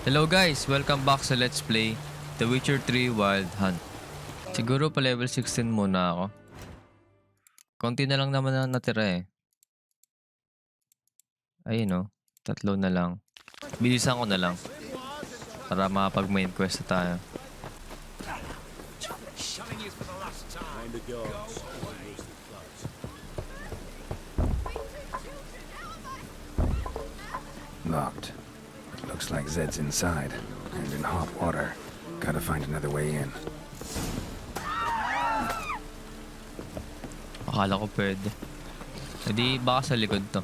Hello guys! Welcome back sa Let's Play The Witcher 3 Wild Hunt. Siguro pa level 16 muna ako. Konti na lang naman na natira eh. Ayun o. 3 na lang. Bilisan ko na lang. Para makapag main quest na tayo. Locked. Looks like Zed's inside and in hot water. Gotta find another way in. Akala ko pwede. Hindi baka sa likod to.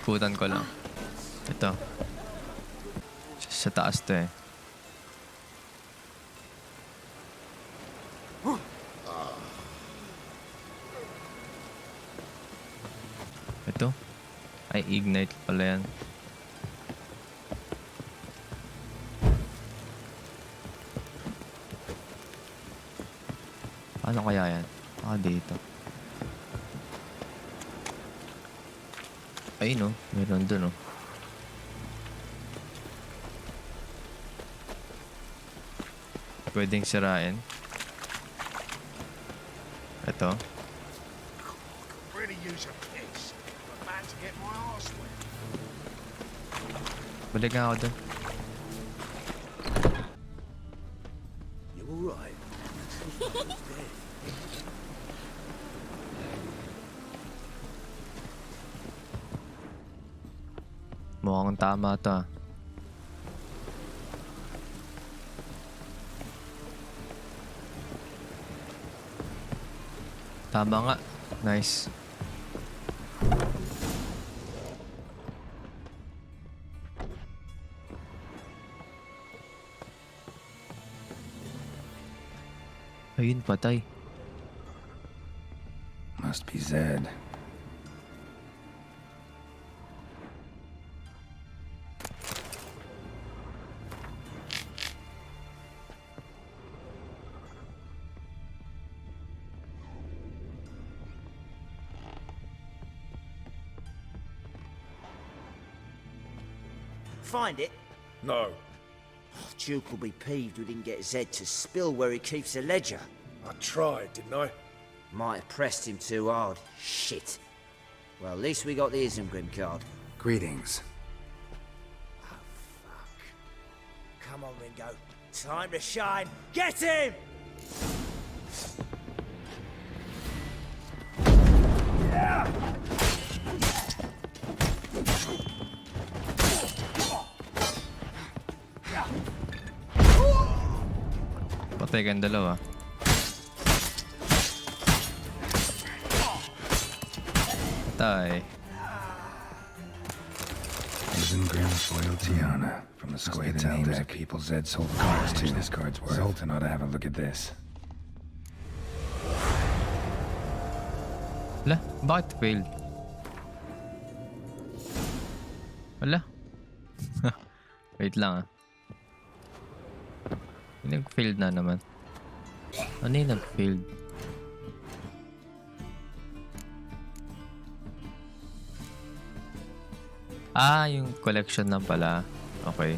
Ikutan ko lang. Ito. Sa taas to eh. Ito. Ay, ignite pala yan. Paano kaya yan? Dito. Ayun o. Meron dun o. Pwedeng sirain. Ito. Balik nga ako dun. Mukhang tama to ah. Tama nga. Nice. Ayun, patay. Must be Zed. Find it? No. Duke will be peeved we didn't get Zed to spill where he keeps the ledger. I tried, didn't I? Might have pressed him too hard. Shit. Well, at least we got the Isengrim card. Greetings. Oh, fuck. Come on, Ringo. Time to shine. Get him! Patay kang dalawa. Patay. Isengrim's loyalty honor from the square the names of people Zed sold cards to. This card's worth. Zoltan ought to have a look at this. Wala? Bakit failed? Wala? Wait lang ah. Nag-failed na naman. Ano yung nag-failed? Yung collection lang pala. Okay.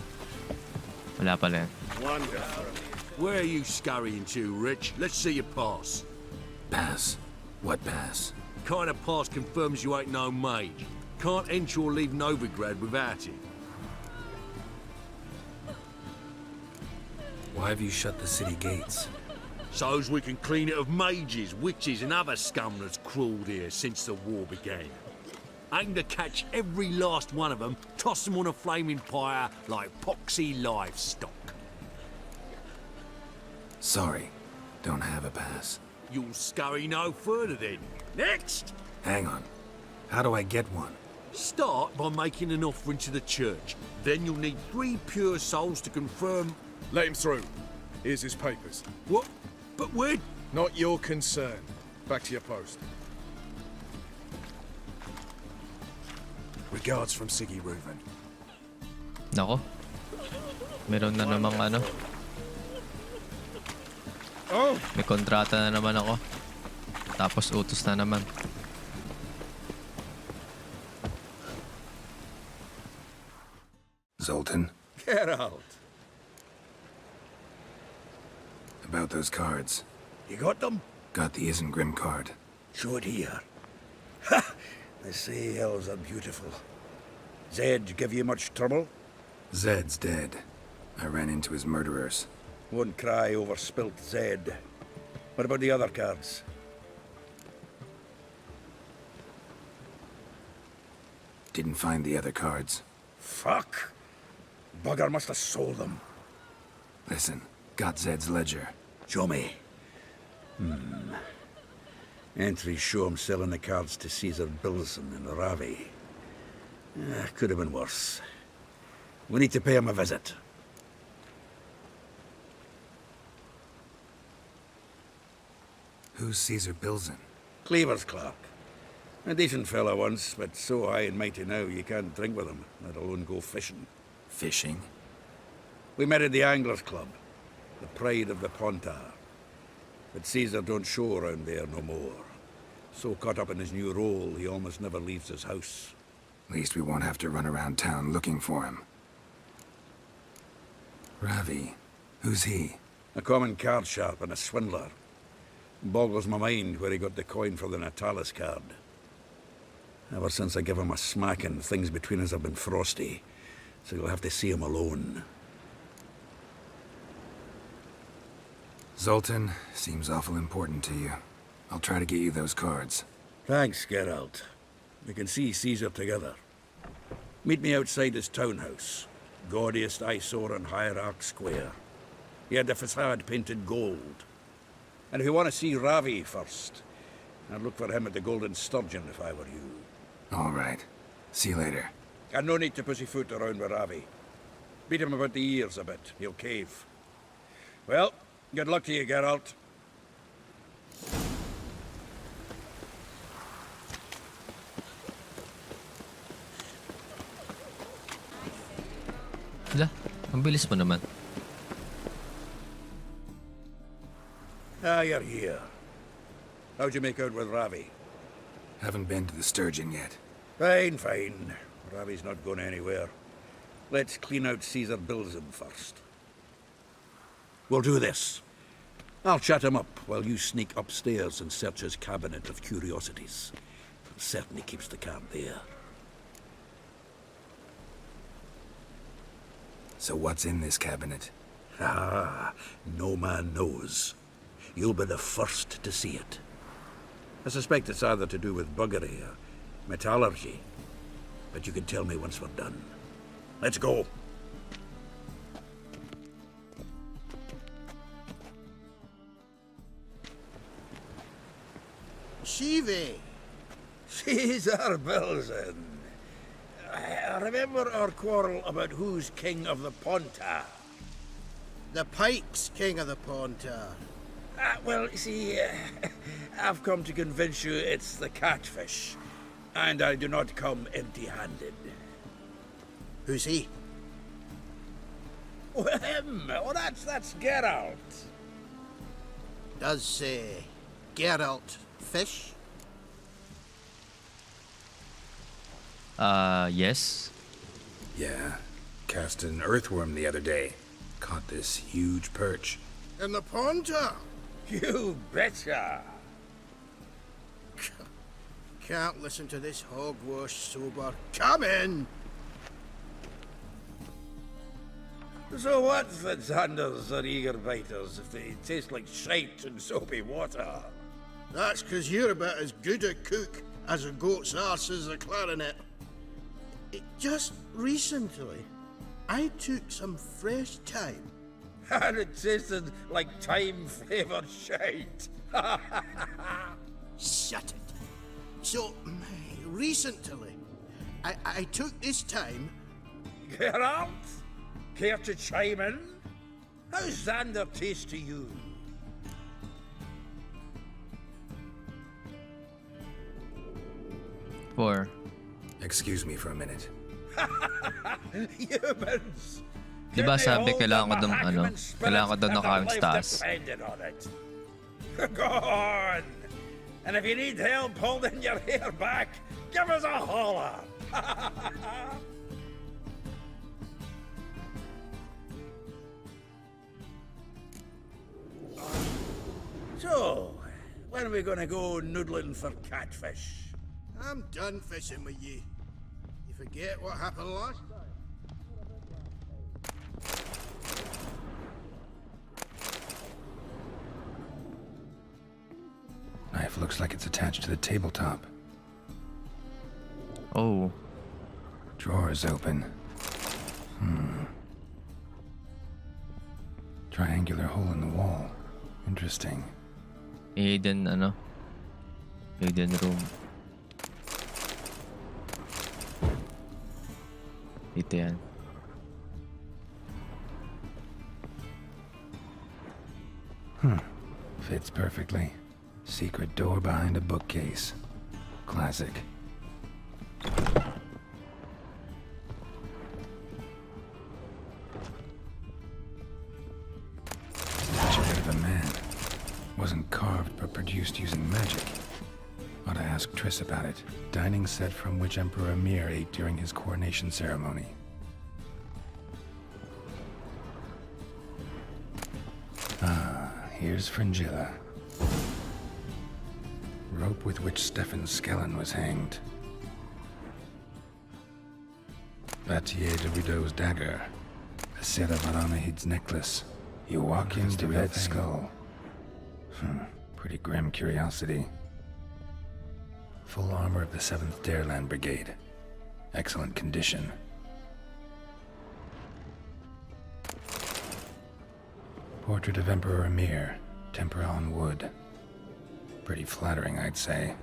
Wala pala yan. Wonderful. Where are you scurrying to, Rich? Let's see your pass. Pass. What pass? Kind of pass confirms you ain't no mage. Can't enter or leave Novigrad without it. Why have you shut the city gates? So's we can clean it of mages, witches and other scum that's crawled here since the war began. Aim to catch every last one of them, toss them on a flaming pyre like poxy livestock. Sorry. Don't have a pass. You'll scurry no further then. Next! Hang on. How do I get one? Start by making an offering to the church. Then you'll need 3 pure souls to confirm... Let him through. Here's his papers. What? But where? Not your concern. Back to your post. Regards from Siggy Reuven. Nako. Meron na namang ano. May kontrata na naman ako. Tapos utos na naman. Zoltan, Geralt. about those cards. You got them? Got the Isengrim card. Show it here. Ha! They say elves are beautiful. Zed give you much trouble? Zed's dead. I ran into his murderers. Won't cry over spilt Zed. What about the other cards? Didn't find the other cards. Fuck! Bugger must have sold them. Listen, got Zed's ledger. Show me. Entries show him selling the cards to Caesar Bilson and Ravi. Could have been worse. We need to pay him a visit. Who's Caesar Bilson? Cleaver's clerk. A decent fella once, but so high and mighty now you can't drink with him, let alone go fishing. Fishing? We met at the Anglers Club, the pride of the Pontar. But Caesar don't show around there no more. So caught up in his new role, he almost never leaves his house. At least we won't have to run around town looking for him. Ravi. Who's he? A common card sharp and a swindler. Boggles my mind where he got the coin for the Natalis card. Ever since I gave him a smacking, things between us have been frosty. So you'll have to see him alone. Zoltan, seems awful important to you. I'll try to get you those cards. Thanks, Geralt. We can see Caesar together. Meet me outside his townhouse. Gaudiest eyesore on Hierarch Square. He had the facade painted gold. And if you want to see Ravi first, I'd look for him at the Golden Sturgeon if I were you. All right. See you later. And no need to pussyfoot around with Ravi. Beat him about the ears a bit. He'll cave. Well, good luck to you, Geralt. Hala, ang bilis mo naman. You're here. How'd you make out with Ravi? Haven't been to the Sturgeon yet. Fine, fine. Ravi's not going anywhere. Let's clean out Caesar Bilson first. We'll do this. I'll chat him up while you sneak upstairs and search his cabinet of curiosities. Certainly keeps the card there. So what's in this cabinet? Ah, no man knows. You'll be the first to see it. I suspect it's either to do with buggery or metallurgy. But you can tell me once we're done. Let's go. Shivi. Caesar Bilson. I remember our quarrel about who's king of the Pontar. The Pike's king of the Pontar. Well, you see, I've come to convince you it's the catfish. And I do not come empty-handed. Who's he? Oh, him! Oh, that's Geralt. Does Geralt fish? Yes. Yeah. Cast an earthworm the other day. Caught this huge perch. In the Pontar? You betcha! Can't listen to this hogwash sober. Come in! So what's the Xanders or eager biters if they taste like shite and soapy water? That's 'cause you're about as good a cook as a goat's arse is a clarinet. Just recently, I took some fresh thyme. And it tasted like thyme-flavoured shite. Shut it. So, recently, I took this time. Geralt? Care to chime in? How's Xander taste to you? Four. Excuse me for a minute. Humans! Di ba sabi kailangan ko dong kailangan ko daw ng kawing taas. Go on! And if you need help holding your hair back, give us a holler! When are we gonna go noodling for catfish? I'm done fishing with you. You forget what happened last time? Knife looks like it's attached to the tabletop. Oh. Drawer is open. Triangular hole in the wall. Interesting. Hidden hidden room. Dito yan. Fits perfectly. Secret door behind a bookcase. Classic. Statue of a man. Wasn't carved but produced using magic. Ought to ask Triss about it. Dining set from which Emperor Emir ate during his coronation ceremony. Here's Fringilla. Rope with which Stefan Skellen was hanged. Vatier de Rideau's dagger. Acer Varanahid's necklace. Joachim de Ved's skull. Pretty grim curiosity. Full armor of the 7th Dareland Brigade. Excellent condition. Portrait of Emperor Emir. Tempera on wood. Pretty flattering, I'd say.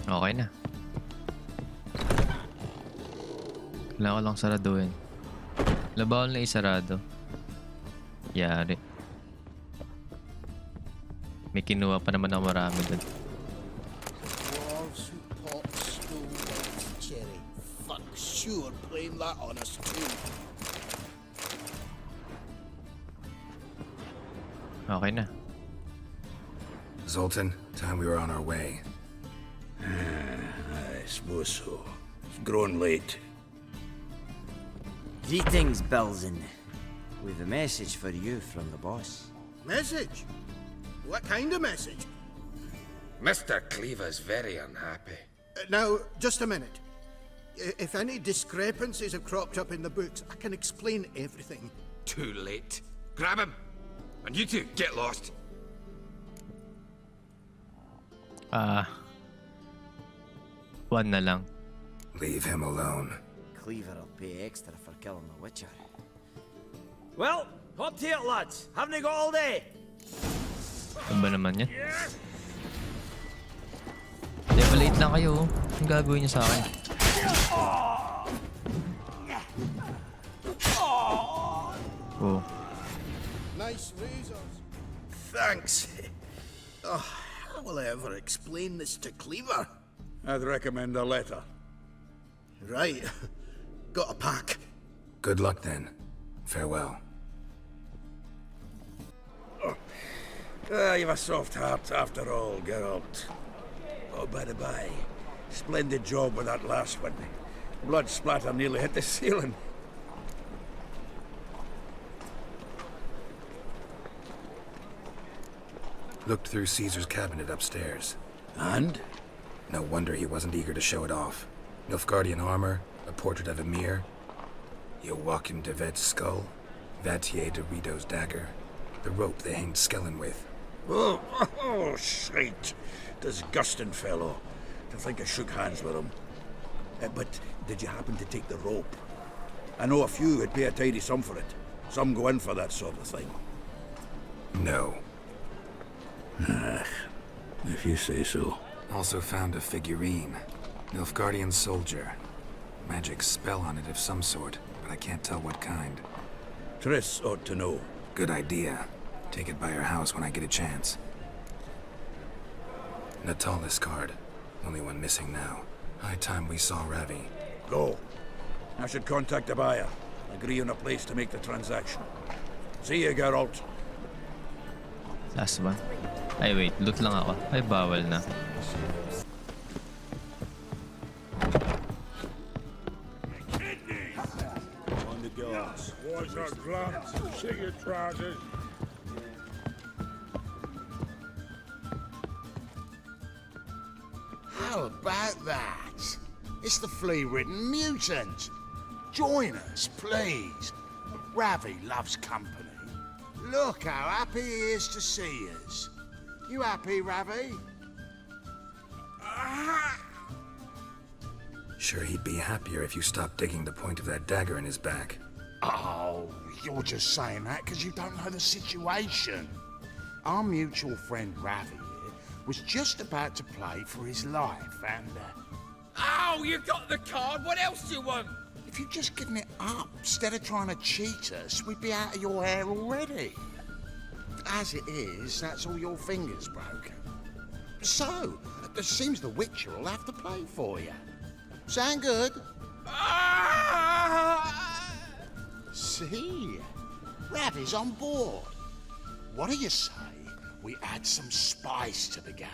Okay na. Kailangan ko lang saraduhin. Labawal na isarado. Yari. May kinuha pa naman ako marami doon. Walls who pot stole white cherry. Fuck sure blame that on us too. Okay na. Zoltan, time we were on our way. I suppose so. It's grown late. Greetings, Belzen. We've a message for you from the boss. Message? What kind of message? Mr. Cleaver's very unhappy. Now, just a minute. If any discrepancies have cropped up in the books, I can explain everything. Too late. Grab him! And you two, get lost. One na lang. Leave him alone. Cleaver will pay extra for killing the Witcher. Well, hop to it, lads. Haven't you got all day? Ano ba naman yan? Level 8 lang kayo. Anong gagawin niyo sa akin? Oh. Nice razors. Thanks. Oh, how will I ever explain this to Cleaver? I'd recommend a letter. Right. Got a pack. Good luck then. Farewell. You've a soft heart after all, Geralt. Oh, by the by, splendid job with that last one. Blood splatter nearly hit the ceiling. Looked through Caesar's cabinet upstairs. And? No wonder he wasn't eager to show it off. Nilfgaardian armor, a portrait of Emir, Joachim de Ved's skull, Vatier de Rideau's dagger, the rope they hanged Skellen with. Oh, shite. Disgusting fellow. To think I shook hands with him. But did you happen to take the rope? I know a few would pay a tidy sum for it. Some go in for that sort of thing. No. If you say so. Also found a figurine. Nilfgaardian soldier. Magic spell on it of some sort, but I can't tell what kind. Triss ought to know. Good idea. Take it by her house when I get a chance. Natalis card. Only one missing now. High time we saw Ravi. Go. I should contact the buyer. Agree on a place to make the transaction. See you, Geralt. Last one. Ay, wait. Loot lang ako. Ay, bawal na. On the gas. Wise Shit your trousers. How about that? It's the flea-ridden mutant. Join us, please. Ravi loves company. Look how happy he is to see us. You happy, Ravi? Sure, he'd be happier if you stopped digging the point of that dagger in his back. Oh, you're just saying that because you don't know the situation. Our mutual friend Ravi here was just about to play for his life and... Oh, you got the card. What else do you want? if you'd just given it up instead of trying to cheat us, we'd be out of your hair already. As it is, that's all your fingers broken. So, it seems the Witcher will have to play for you. Sound good? See? Ravi's on board. What do you say we add some spice to the game?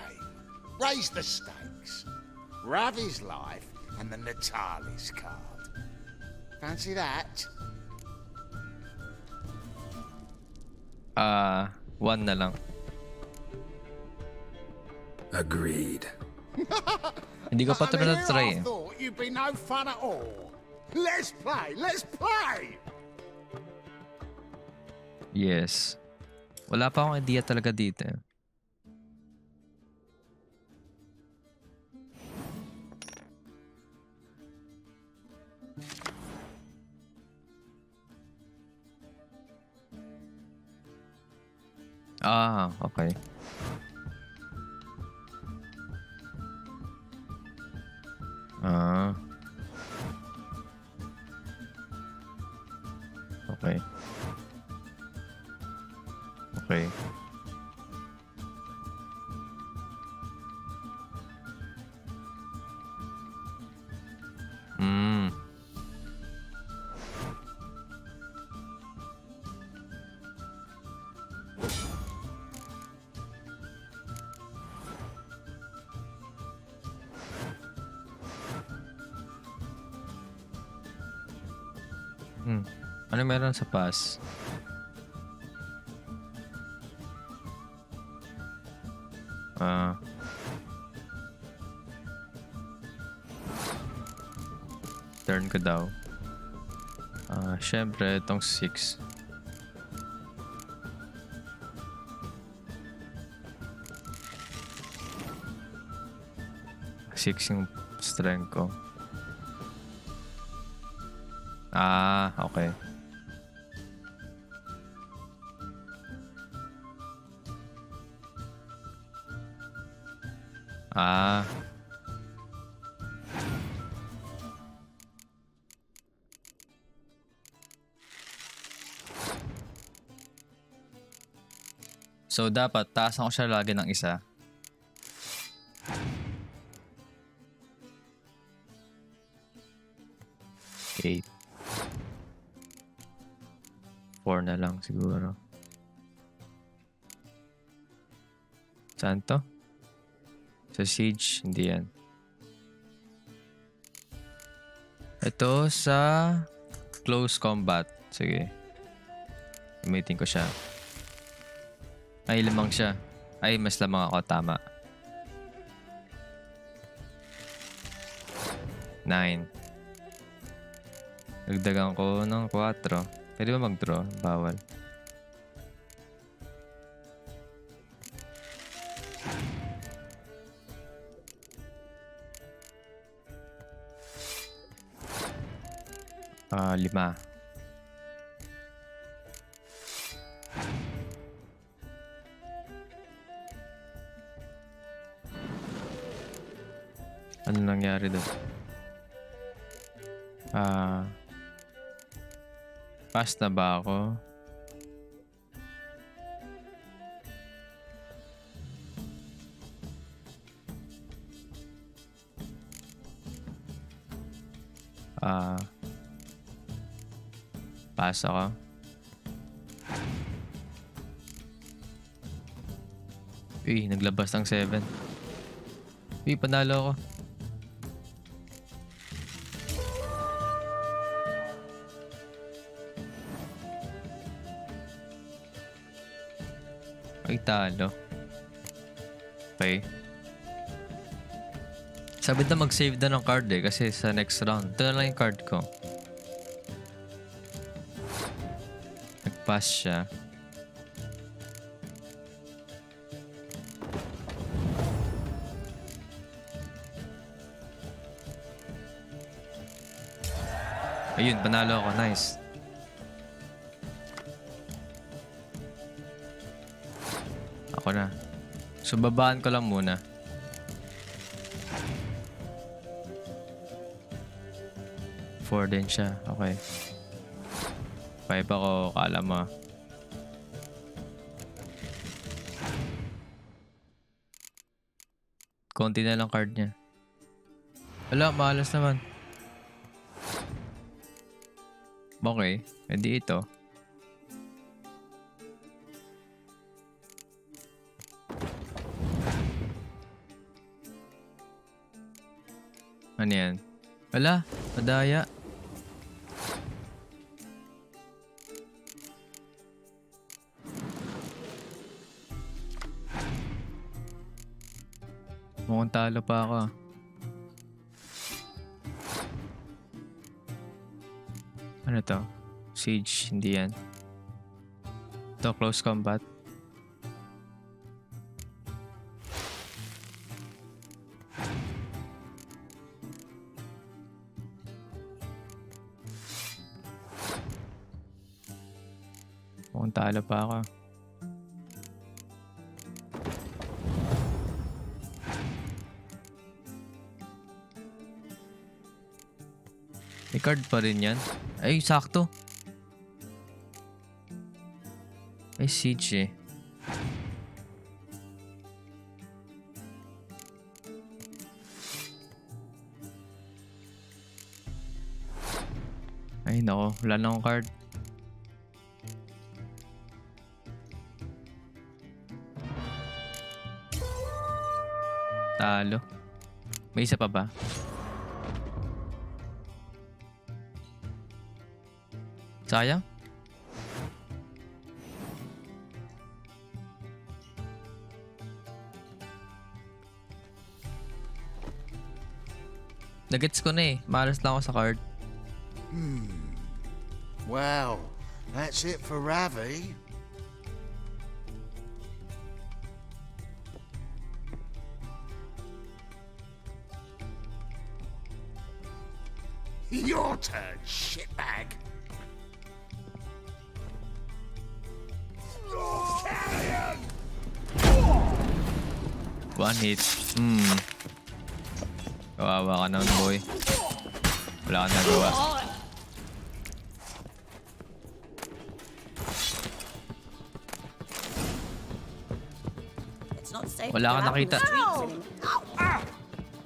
Raise the stakes. Ravi's life and the Natali's card. Fancy that? One na lang. Agreed. Hindi ko pa ito na-try. I thought you'd be no fun at all. Let's play! Let's play! Yes. Wala pa akong idea talaga dito. Okay. Okay. Okay. Ano meron sa pass? Turn ko daw. Syempre, itong 6. Yung strength ko. Okay. So, dapat taasan ko siya lagi ng isa. Okay. 4 na lang siguro. Saan to? Sa Siege? Hindi yan. Ito sa Close Combat. Sige. Gamitin ko siya. Ay, lamang siya. Ay, mas lamang ako. Tama. 9. Nagdagan ko ng 4. Pwede ba mag-draw? Bawal. Lima. Ano nangyari doon? Pass na ba ako? Pass ako. Uy, naglabas ng 7. Uy, panalo ako. Ay, talo. Okay. Sabi na mag-save na ng card eh, kasi sa next round. Ito na lang yung card ko. Nag-pass siya. Ayun, panalo ako. Nice. Ako na. So, babaan ko lang muna. Four din siya. Okay. 5 ako. Kala mo. Konti na lang card niya. Wala, mahalas naman. Okay. Hindi ito. Ano yan? Wala. Madaya. Mukhang talo pa ako. Ano to? Siege. Hindi yan. Ito, close combat. Mukhang talo pa ako. May card pa rin yan. Ay, sakto. Ay, siege eh. Ay, nako. Wala na akong card. Talo. May isa pa ba? Sayang. Nagets ko na eh. Malas lang ako sa card. Well, that's it for Ravi. Your turn, shitbag. One hit. Kawawa ka naman, boy. Wala ka nagawa. Wala ka nakita.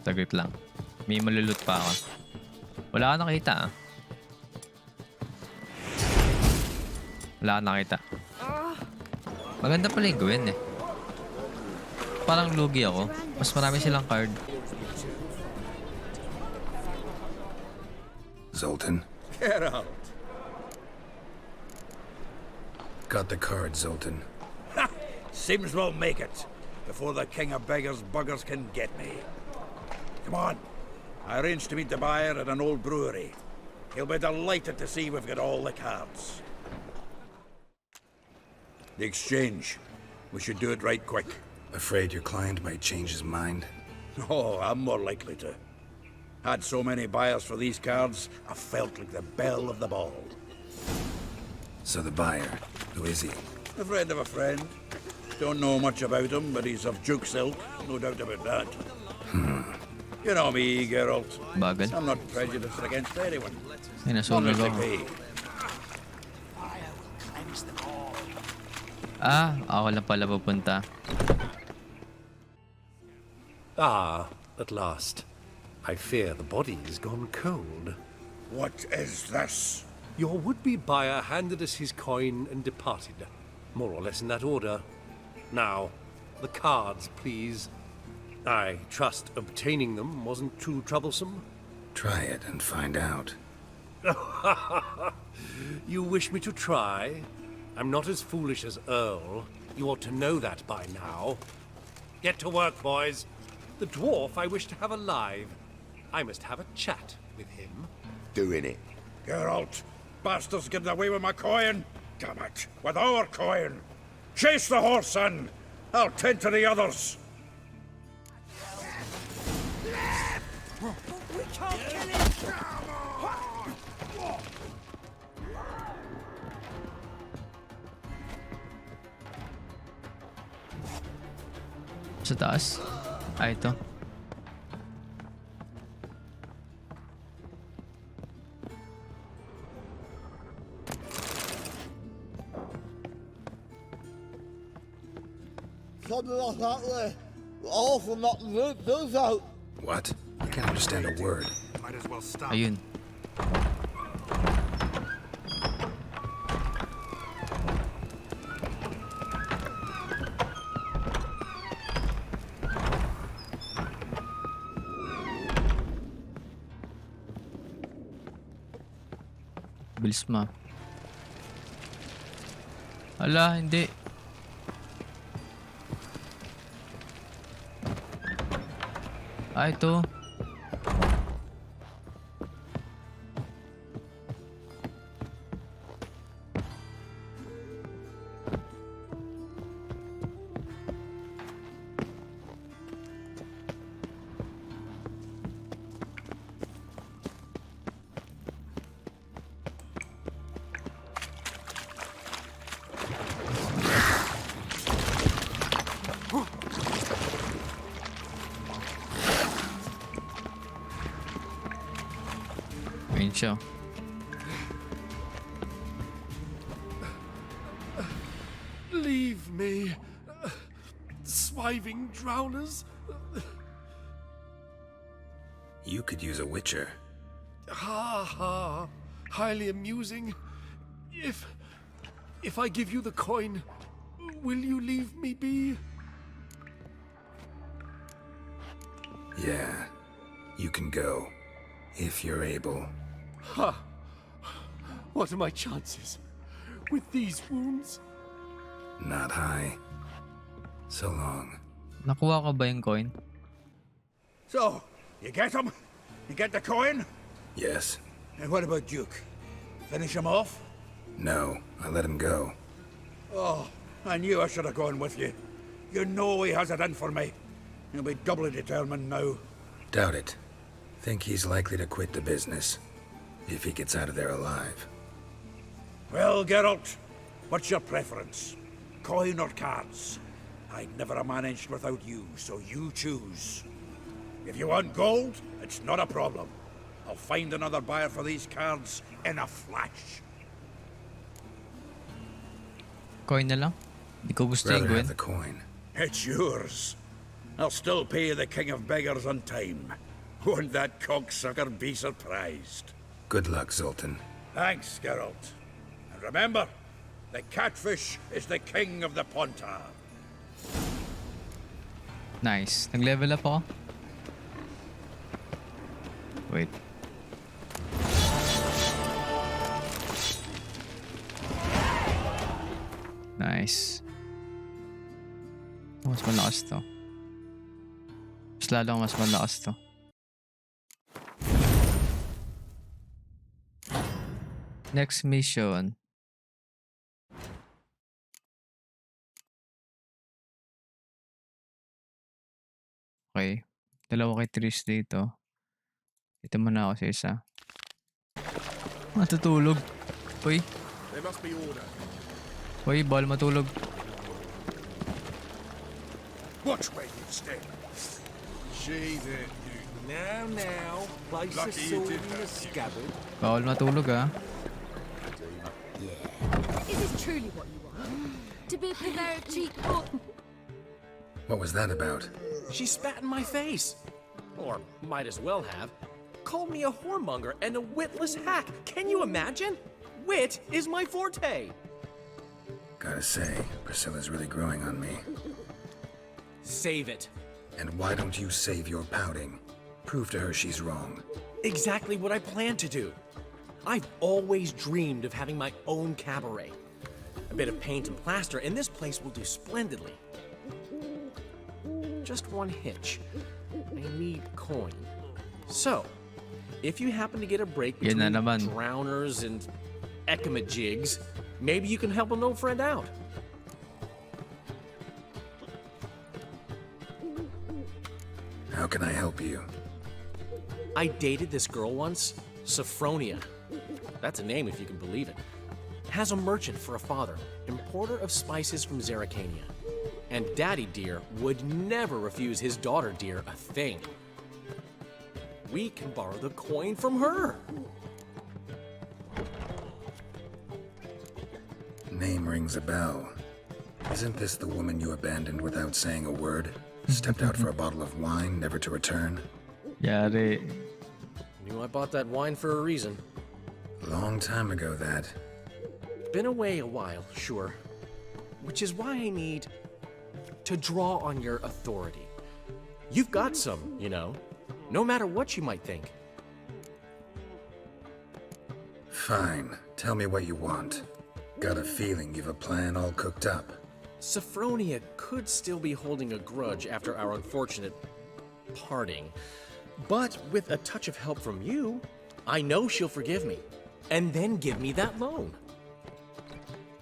Saglit lang. May malulot pa ako. Wala ka nakita ah. Wala ka nakita. Maganda pala yung gawin eh. Parang lugi ako. Mas marami silang card. Zoltan. Geralt. Got the card, Zoltan. Ha! Seems we'll make it before the king of beggars buggers can get me. Come on. I arranged to meet the buyer at an old brewery. He'll be delighted to see we've got all the cards. The exchange. We should do it right quick. Afraid your client might change his mind? Oh, I'm more likely to. Had so many buyers for these cards, I felt like the belle of the ball. So the buyer, who is he? A friend of a friend. Don't know much about him, but he's of Duke's ilk, no doubt about that. You know me, Geralt. Bagal. I'm not prejudiced against anyone. Ay, As long nasunog as they ako. pay. Ah, ako lang pala pupunta. Ah, at last. I fear the body's gone cold. What is this? Your would-be buyer handed us his coin and departed. More or less in that order. Now, the cards, please. I trust obtaining them wasn't too troublesome. Try it and find out. You wish me to try? I'm not as foolish as Earl. You ought to know that by now. Get to work, boys. The dwarf I wish to have alive. I must have a chat with him. Doing it. Geralt, bastards getting away with my coin. Damn it, with our coin. Chase the horse in. I'll tend to the others. We can't kill him! Sa taas. Ah, ito. Something like that there. All from not those out. What? I can't understand a word. Might as well stop. Ayun. Bilis mo. Ala, hindi. Ah, ito. Ayun siya. Leave me, swiving drowners. You could use a witcher. Ha ha, highly amusing. If I give you the coin, will you leave me be? Yeah, you can go. If you're able. Ha! What are my chances with these wounds? Not high. So long. Nakuha ka ba yung coin? So, you get him? You get the coin? Yes. And what about Duke? Finish him off? No, I let him go. Oh, I knew I should have gone with you. You know he has it in for me. He'll be doubly determined now. Doubt it. Think he's likely to quit the business. If he gets out of there alive. Well, Geralt, what's your preference? Coin or cards? I'd never have managed without you, so you choose. If you want gold, it's not a problem. I'll find another buyer for these cards in a flash. Coin na lang? Di ko gusto yung Rather coin. have the coin. It's yours. I'll still pay the king of beggars on time. Won't that cocksucker be surprised? Good luck, Zoltan. Thanks, Geralt. And remember, the catfish is the king of the Pontar. Nice. Nag-level up ako. Wait. Nice. Mas malakas to. Mas lalong mas malakas to. Next mission. Okay. Dalawa kay Tris dito. Dito muna ako sa isa. Matutulog. Uy. There must be order. Uy, bawal matulog. Watch where you step. She that you. Now, place the Lucky you sword did in that, the scabbard. Bawal matulog ah. Is this truly what you want? To be a purveyor of cheap pork? What was that about? She spat in my face. Or might as well have. Called me a whoremonger and a witless hack. Can you imagine? Wit is my forte. Gotta say, Priscilla's really growing on me. Save it. And why don't you save your pouting? Prove to her she's wrong. Exactly what I plan to do. I've always dreamed of having my own cabaret. bit of paint and plaster, and this place will do splendidly. Just one hitch. I need coin. So, if you happen to get a break between drowners and ekamajigs, maybe you can help an old friend out. How can I help you? I dated this girl once, Sophronia. That's a name if you can believe it. Has a merchant for a father, importer of spices from Zeracania. And Daddy Dear would never refuse his daughter Dear a thing. We can borrow the coin from her. Name rings a bell. Isn't this the woman you abandoned without saying a word? Stepped out for a bottle of wine, never to return? Yari. Knew I bought that wine for a reason. Long time ago, that. Been away a while, sure. Which is why I need to draw on your authority. You've got some, you know, no matter what you might think. Fine. Tell me what you want. Got a feeling you've a plan all cooked up. Sophronia could still be holding a grudge after our unfortunate parting. But with a touch of help from you, I know she'll forgive me. And then give me that loan.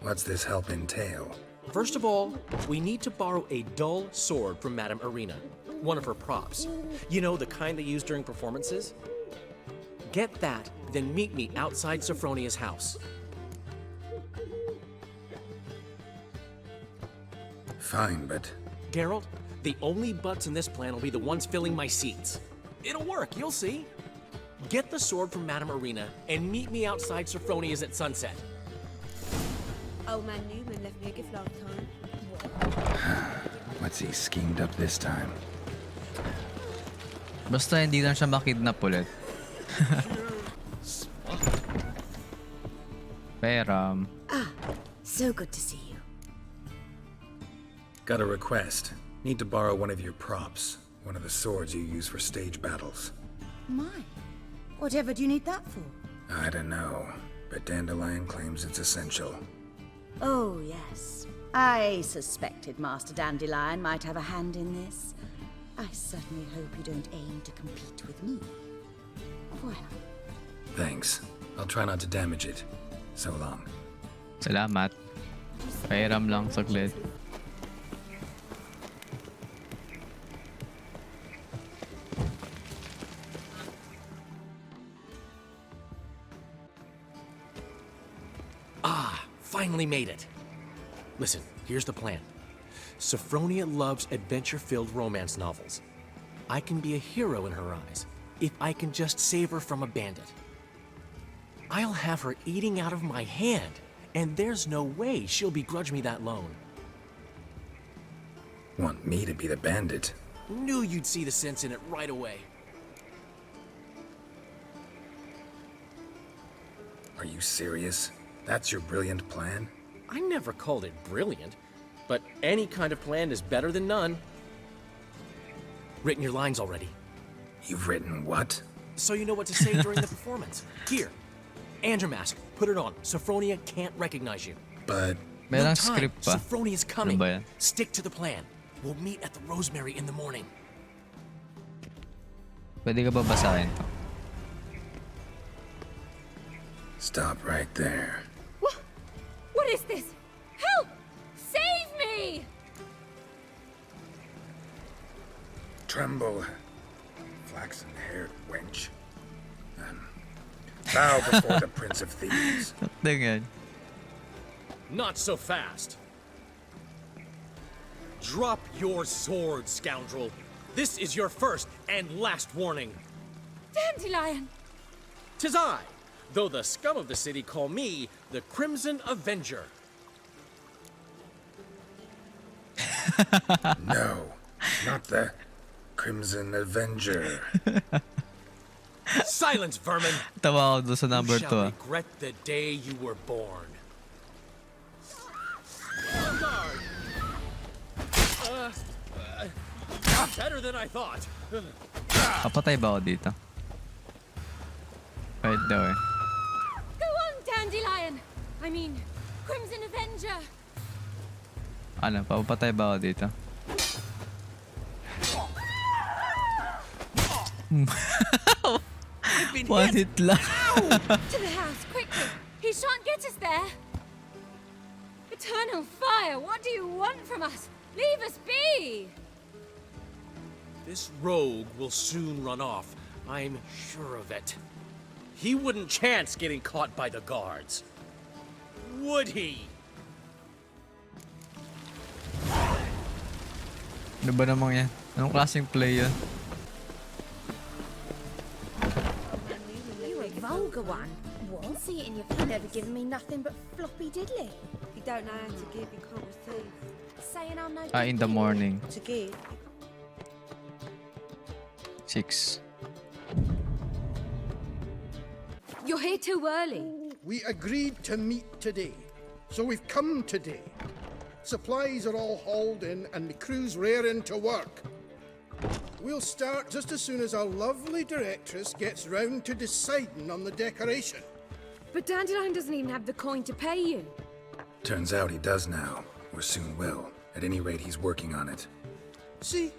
What's this help entail? First of all, we need to borrow a dull sword from Madame Arena, one of her props. You know, the kind they use during performances? Get that, then meet me outside Sophronia's house. Fine, but... Geralt, the only butts in this plan will be the ones filling my seats. It'll work, you'll see. Get the sword from Madame Arena and meet me outside Sophronia's at sunset. Old man Newman left me a gift last time. What's he schemed up this time? Basta hindi lang siya makidnap ulit. Peram. So good to see you. Got a request. Need to borrow one of your props. One of the swords you use for stage battles. My. Whatever do you need that for? I don't know, but Dandelion claims it's essential. Oh, yes. I suspected Master Dandelion might have a hand in this. I certainly hope you don't aim to compete with me. Voilà. Thanks. I'll try not to damage it. So long. Salamat. Pairam lang saglit. Finally made it. Listen, here's the plan. Sophronia loves adventure-filled romance novels. I can be a hero in her eyes if I can just save her from a bandit. I'll have her eating out of my hand, and there's no way she'll begrudge me that loan. Want me to be the bandit? Knew you'd see the sense in it right away. Are you serious? That's your brilliant plan? I never called it brilliant, but any kind of plan is better than none. Written your lines already. You've written what? So you know what to say during the performance. Here, and your mask. Put it on. Sophronia can't recognize you. But... No time. Script pa. Sophronia's coming. Ano ba yan? Stick to the plan. We'll meet at the Rosemary in the morning. Pwede ka ba basahin to? Stop right there. What is this? Help! Save me! Tremble, flaxen-haired wench. Bow before the Prince of Thieves. Tingnan. Not so fast. Drop your sword, scoundrel. This is your first and last warning. Dandelion! 'Tis I, though the scum of the city call me the Crimson Avenger. No, not the Crimson Avenger. Silence, vermin! Tawa ako doon sa number You 2 shall regret the day you were born. Better than I thought. Papatay ba ako dito? Kahit daw eh. Go on, Dandelion! I mean, Crimson Avenger! Ano, papatay ba ako dito? One hit lang. To the house, quickly! He shan't get us there! Eternal fire, what do you want from us? Leave us be! This rogue will soon run off. I'm sure of it. He wouldn't chance getting caught by the guards. Would he? Ano ba namang yan? Anong klaseng play yun? You a vulgar one. What? See it in your face. Never given me nothing but floppy diddly. You don't know how to give, you can't receive. Saying I'm no In the morning. to give. 6. You're here too early. We agreed to meet today, so we've come today. Supplies are all hauled in and the crew's raring to work. We'll start just as soon as our lovely directress gets round to deciding on the decoration. But Dandelion doesn't even have the coin to pay you. Turns out he does now, or soon will. At any rate, he's working on it. See,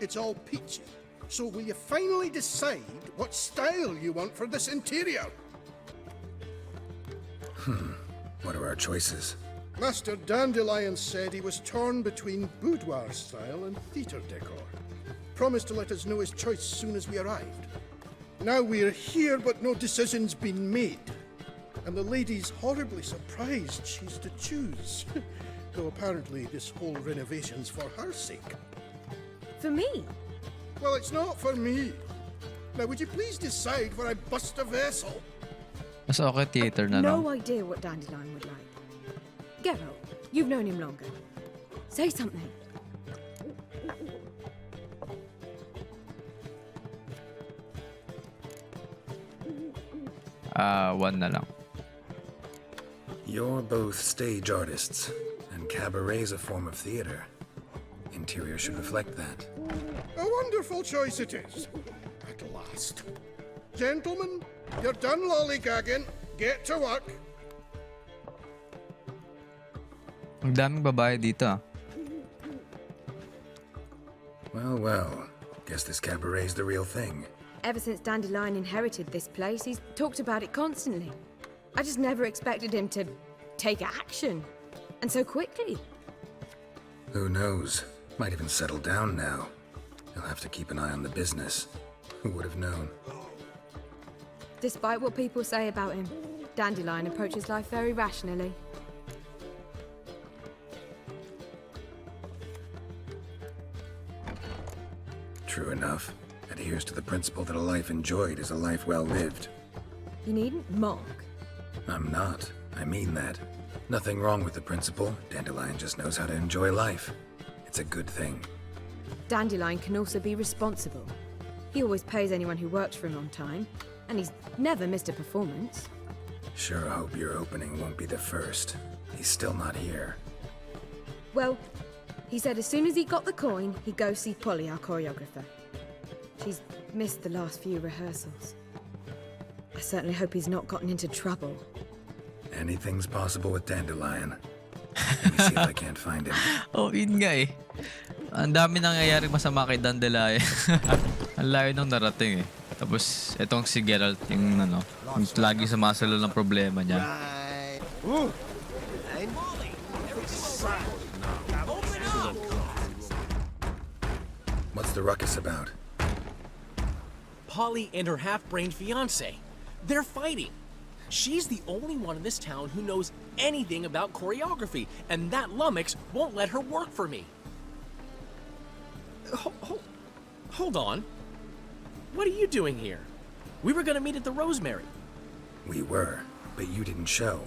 it's all peachy. So will you finally decide what style you want for this interior? What are our choices? Master Dandelion said he was torn between boudoir style and theatre decor. Promised to let us know his choice as soon as we arrived. Now we're here, but no decision's been made. And the lady's horribly surprised she's to choose. Though apparently this whole renovation's for her sake. For me? Well, it's not for me. Now, would you please decide where I bust a vessel? Mas okay theater na lang. No idea what Dandelion would like. Geralt, you've known him longer. Say something. One na lang. You're both stage artists, and cabaret's a form of theater. Interior should reflect that. A wonderful choice it is. At last. Gentlemen, you're done lollygagging. Get to work. Ang daming babae dito ah. Well, well. Guess this cabaret's the real thing. Ever since Dandelion inherited this place, he's talked about it constantly. I just never expected him to take action. And so quickly. Who knows? Might even settle down now. You'll have to keep an eye on the business. Who would have known? Despite what people say about him, Dandelion approaches life very rationally. True enough. Adheres to the principle that a life enjoyed is a life well lived. You needn't mock. I'm not. I mean that. Nothing wrong with the principle. Dandelion just knows how to enjoy life. It's a good thing. Dandelion can also be responsible. He always pays anyone who works for him on time, and he's never missed a performance. Sure hope your opening won't be the first. He's still not here. Well, he said as soon as he got the coin, he'd go see Polly, our choreographer. She's missed the last few rehearsals. I certainly hope he's not gotten into trouble. Anything's possible with Dandelion. Let me see if I can't find him. Oh, yun nga eh. Ang dami nangyayaring masama kay Dandelion. Ang layo nang narating eh. Tapos, etong si Geralt, yung ano, yung lagi sumasalo ng problema niya. What's the ruckus about? Polly and her half-brained fiancé. They're fighting. She's the only one in this town who knows anything about choreography, and that lummox won't let her work for me. Hold on. What are you doing here? We were gonna meet at the Rosemary. We were, but you didn't show.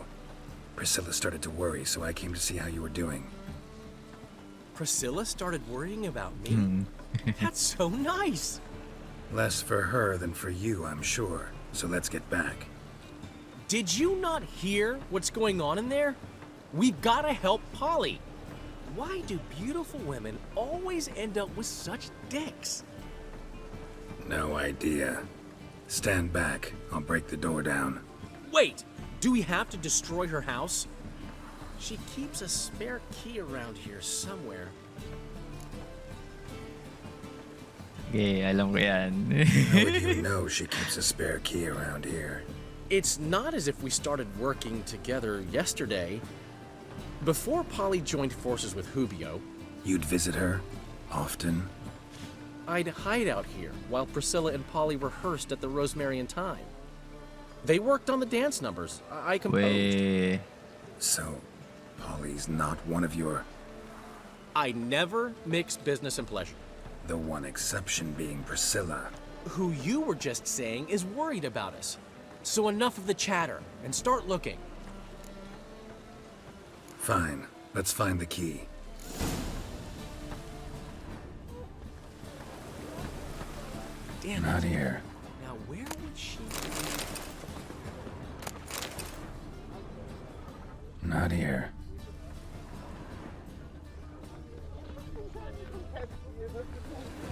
Priscilla started to worry, so I came to see how you were doing. Priscilla started worrying about me? That's so nice. Less for her than for you, I'm sure. So let's get back. Did you not hear what's going on in there? We've gotta help Polly. Why do beautiful women always end up with such dicks? No idea. Stand back. I'll break the door down. Wait, do we have to destroy her house? She keeps a spare key around here somewhere. Okay, alam ko yan. How would you know she keeps a spare key around here? It's not as if we started working together yesterday. Before Polly joined forces with Hubio, You'd visit her? Often? I'd hide out here while Priscilla and Polly rehearsed at the Rosemary and Thyme. They worked on the dance numbers. I composed. Wait. So, Polly's not one of your... I never mix business and pleasure. The one exception being Priscilla. Who you were just saying is worried about us. So enough of the chatter and start looking. Fine. Let's find the key. Damn Not it. here. Now where would she Not here.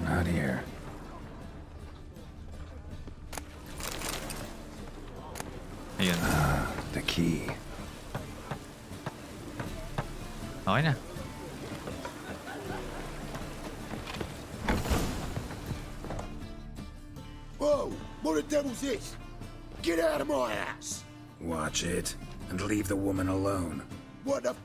Not here. Ayun. The key. Okay na. Whoa! What the devil's this? Get out of my house! Watch it, and leave the woman alone. What the...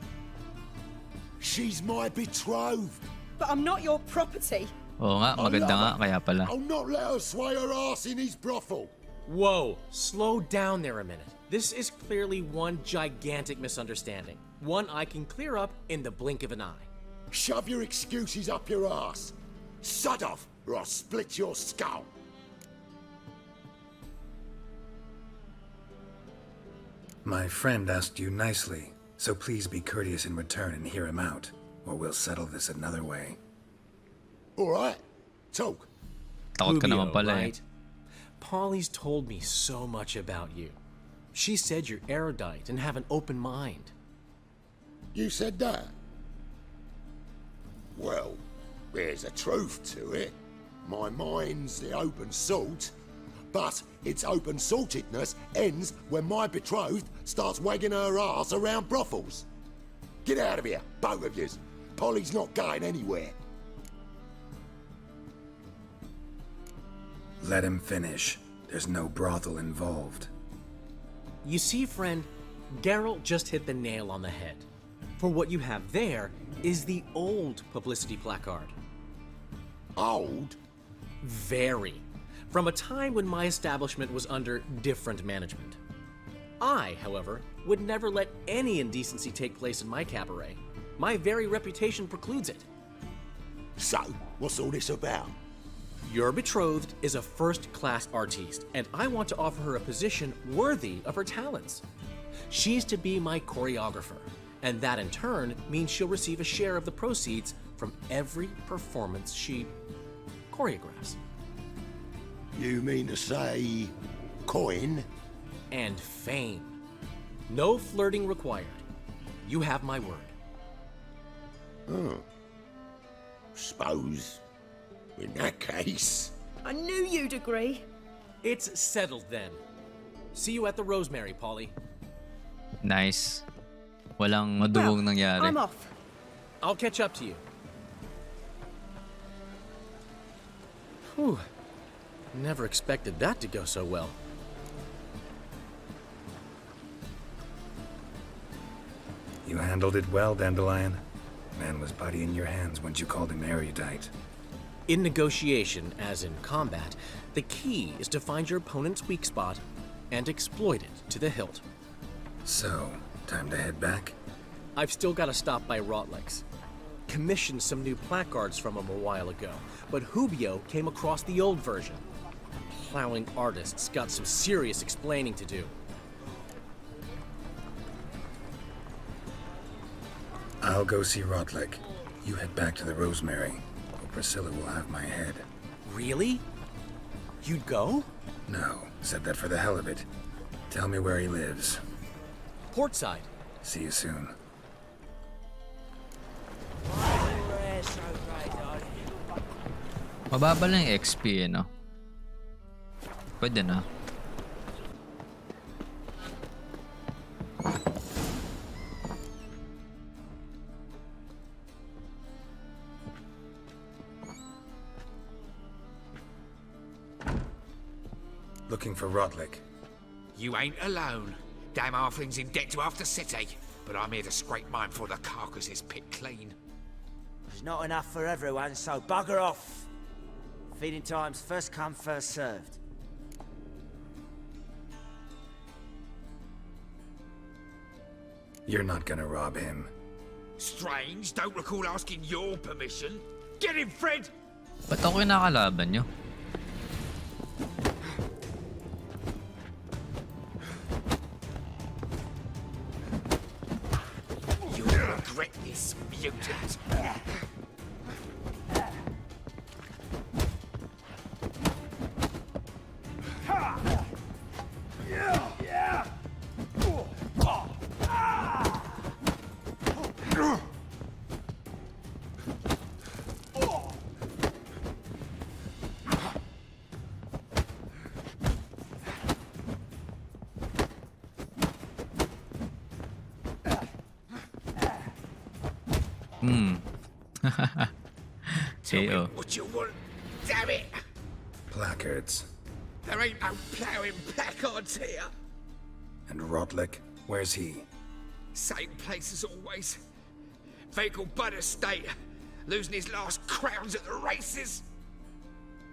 She's my betrothed. But I'm not your property. Oo nga, maganda nga, kaya pala. I'll not let her sway her ass in his brothel. Whoa, slow down there a minute. This is clearly one gigantic misunderstanding. One I can clear up in the blink of an eye. Shove your excuses up your ass. Sod off, or I'll split your skull. My friend asked you nicely, so please be courteous in return and hear him out, or we'll settle this another way. All right, talk. Takot ka naman Rubio, pala eh. right? Polly's told me so much about you. She said you're erudite and have an open mind. You said that? Well, there's a truth to it. My mind's the open salt, but its open saltedness ends when my betrothed starts wagging her ass around brothels. Get out of here, both of yous. Polly's not going anywhere. Let him finish. There's no brothel involved. You see, friend, Geralt just hit the nail on the head. For what you have there is the old publicity placard. Old? Very. From a time when my establishment was under different management. I, however, would never let any indecency take place in my cabaret. My very reputation precludes it. So, what's all this about? Your betrothed is a first-class artiste, and I want to offer her a position worthy of her talents. She's to be my choreographer, and that in turn means she'll receive a share of the proceeds from every performance she choreographs. You mean to say... coin? And fame. No flirting required. You have my word. Oh. Suppose... in that case... I knew you'd agree. It's settled then. See you at the Rosemary, Polly. Nice. Walang madugong nangyari. I'm off. I'll catch up to you. Whew. Never expected that to go so well. You handled it well, Dandelion. Man was body in your hands once you called him erudite. In negotiation, as in combat, the key is to find your opponent's weak spot and exploit it to the hilt. So, time to head back? I've still got to stop by Rotlex. Commissioned some new placards from him a while ago, but Hubio came across the old version. Plowing artists got some serious explaining to do. I'll go see Rotlick. You head back to the Rosemary, or Priscilla will have my head. Really? You'd go? No, said that for the hell of it. Tell me where he lives. Portside. See you soon. Mababa lang yung XP eh, no? Pwede na. Looking for Rotlick. You ain't alone. Damn halfling's in debt to half the city. But I'm here to scrape mine before the carcass is picked clean. There's not enough for everyone, so bugger off. Feeding time's first come, first served. You're not gonna rob him. Strange, don't recall asking your permission. Get him, Fred! Ba't ako kinakalaban nyo? You'll regret this, mutant. Tell me what you want, damn it! Placards. There ain't no ploughing placards here. And Rotlick, where's he? Same place as always. Vehicle Bud Estate. Losing his last crowns at the races.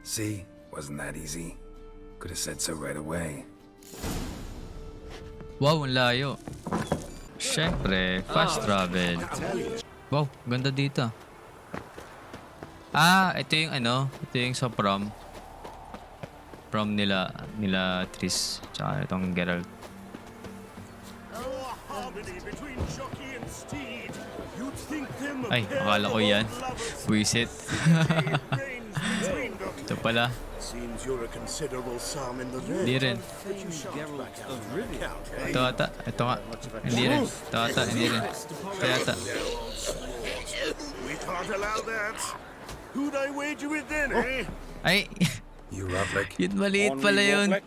See? Wasn't that easy? Could have said so right away. Wow, ang layo. Siyempre, fast travel. Wow, ganda dito. Ah, ito yung ano, ito yung sa prom. Prom nila Tris, tsaka itong Geralt. Ay, akala ko yan. Wisit. Ito pala. Hindi rin. Ito ata. Ito nga. Hindi rin. Ito ata. Hindi rin. Ito ata. We can't allow that. Who'd I wager with then, eh? Ay! You Rotlick? Yun maliit pala yun.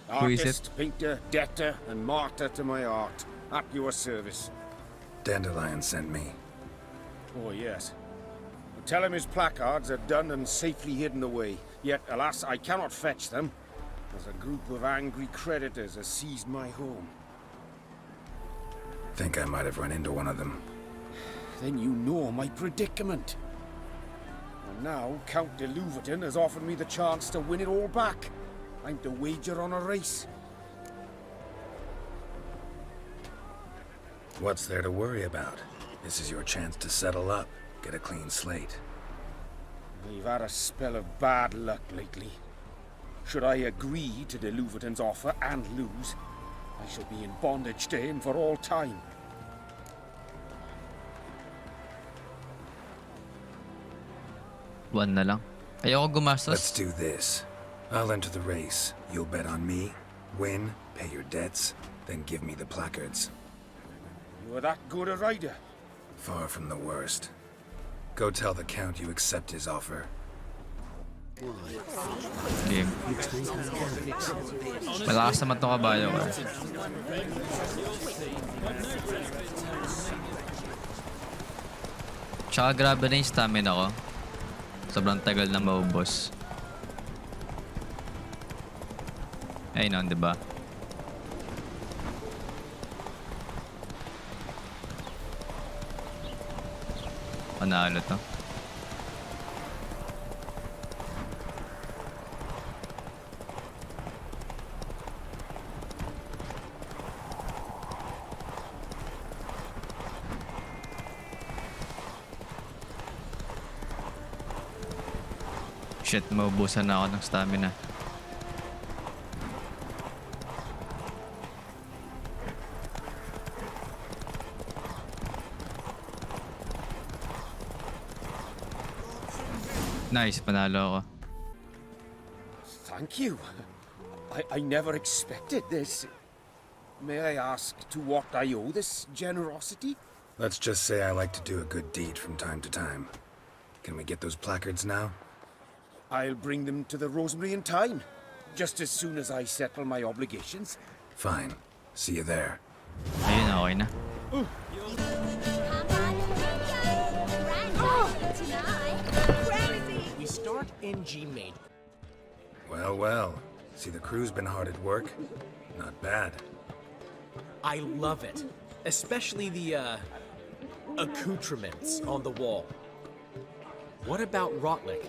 Artist, painter, debtor, and martyr to my art. At your service. Dandelion sent me. Oh, yes. Tell him his placards are done and safely hidden away. Yet, alas, I cannot fetch them, as a group of angry creditors has seized my home. Think I might have run into one of them. Then you know my predicament. And now, Count de Louverton has offered me the chance to win it all back. I'm to wager on a race. What's there to worry about? This is your chance to settle up, get a clean slate. We've had a spell of bad luck lately. Should I agree to de Louverton's offer and lose, I shall be in bondage to him for all time. One na lang. Ayoko gumastos. Let's do this. I'll enter the race. You'll bet on me, win, pay your debts, then give me the placards. You are that good a rider? Far from the worst. Go tell the Count you accept his offer. Game. Malakas naman itong kabayo ko. Tsaka grabe na yung stamina ko. Sobrang tagal na maubos. Ayun o, diba? Panalo to. Shit, maubusan na ako ng stamina. Nice, panalo ako. Thank you. I never expected this. May I ask to what I owe this generosity? Let's just say I like to do a good deed from time to time. Can we get those placards now? I'll bring them to the Rosemary in time, just as soon as I settle my obligations. Fine. See you there. Ayun, okay na. We start in G major. Well, well. See, the crew's been hard at work. Not bad. I love it. Especially the, accoutrements on the wall. What about Rotlick?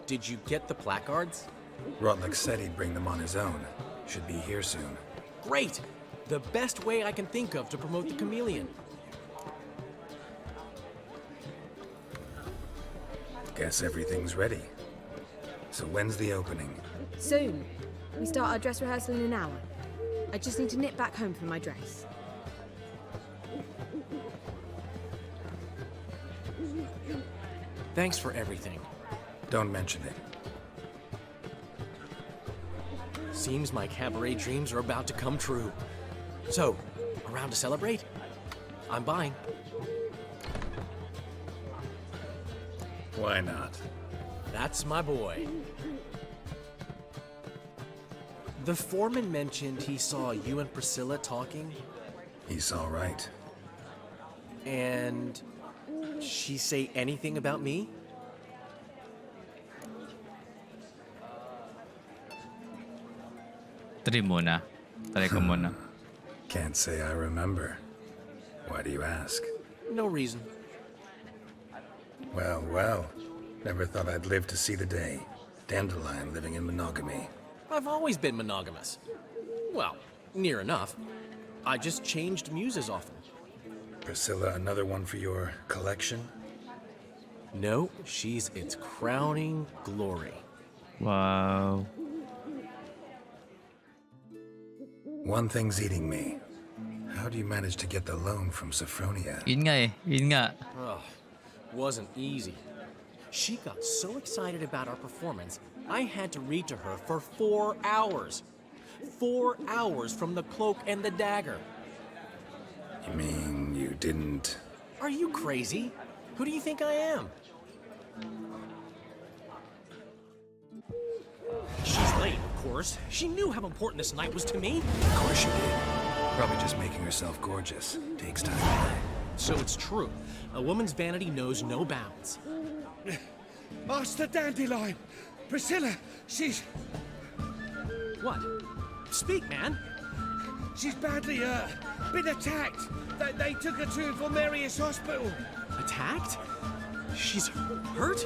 Did you get the placards? Rotlick said he'd bring them on his own. Should be here soon. Great! The best way I can think of to promote the chameleon. Guess everything's ready. So when's the opening? Soon. We start our dress rehearsal in an hour. I just need to nip back home for my dress. Thanks for everything. Don't mention it. Seems my cabaret dreams are about to come true. So, around to celebrate? I'm buying. Why not? That's my boy. The foreman mentioned he saw you and Priscilla talking. He's all right. And she say anything about me? Try muna. Try ko muna. Can't say I remember. Why do you ask? No reason. Well, well. Never thought I'd live to see the day. Dandelion living in monogamy. I've always been monogamous. Well, near enough. I just changed muses often. Priscilla, another one for your collection? No, she's its crowning glory. Wow. One thing's eating me. How do you manage to get the loan from Sophronia? Yun nga eh. Yun nga. Ugh, wasn't easy. She got so excited about our performance, I had to read to her for 4 hours. 4 hours from the cloak and the dagger. You mean you didn't... Are you crazy? Who do you think I am? She's late, of course. She knew how important this night was to me. Of course she did. Probably just making herself gorgeous. Takes time. So it's true. A woman's vanity knows no bounds. Master Dandelion! Priscilla, she's... What? Speak, man. She's badly, been attacked. They took her to Valmerius Hospital. Attacked? She's hurt?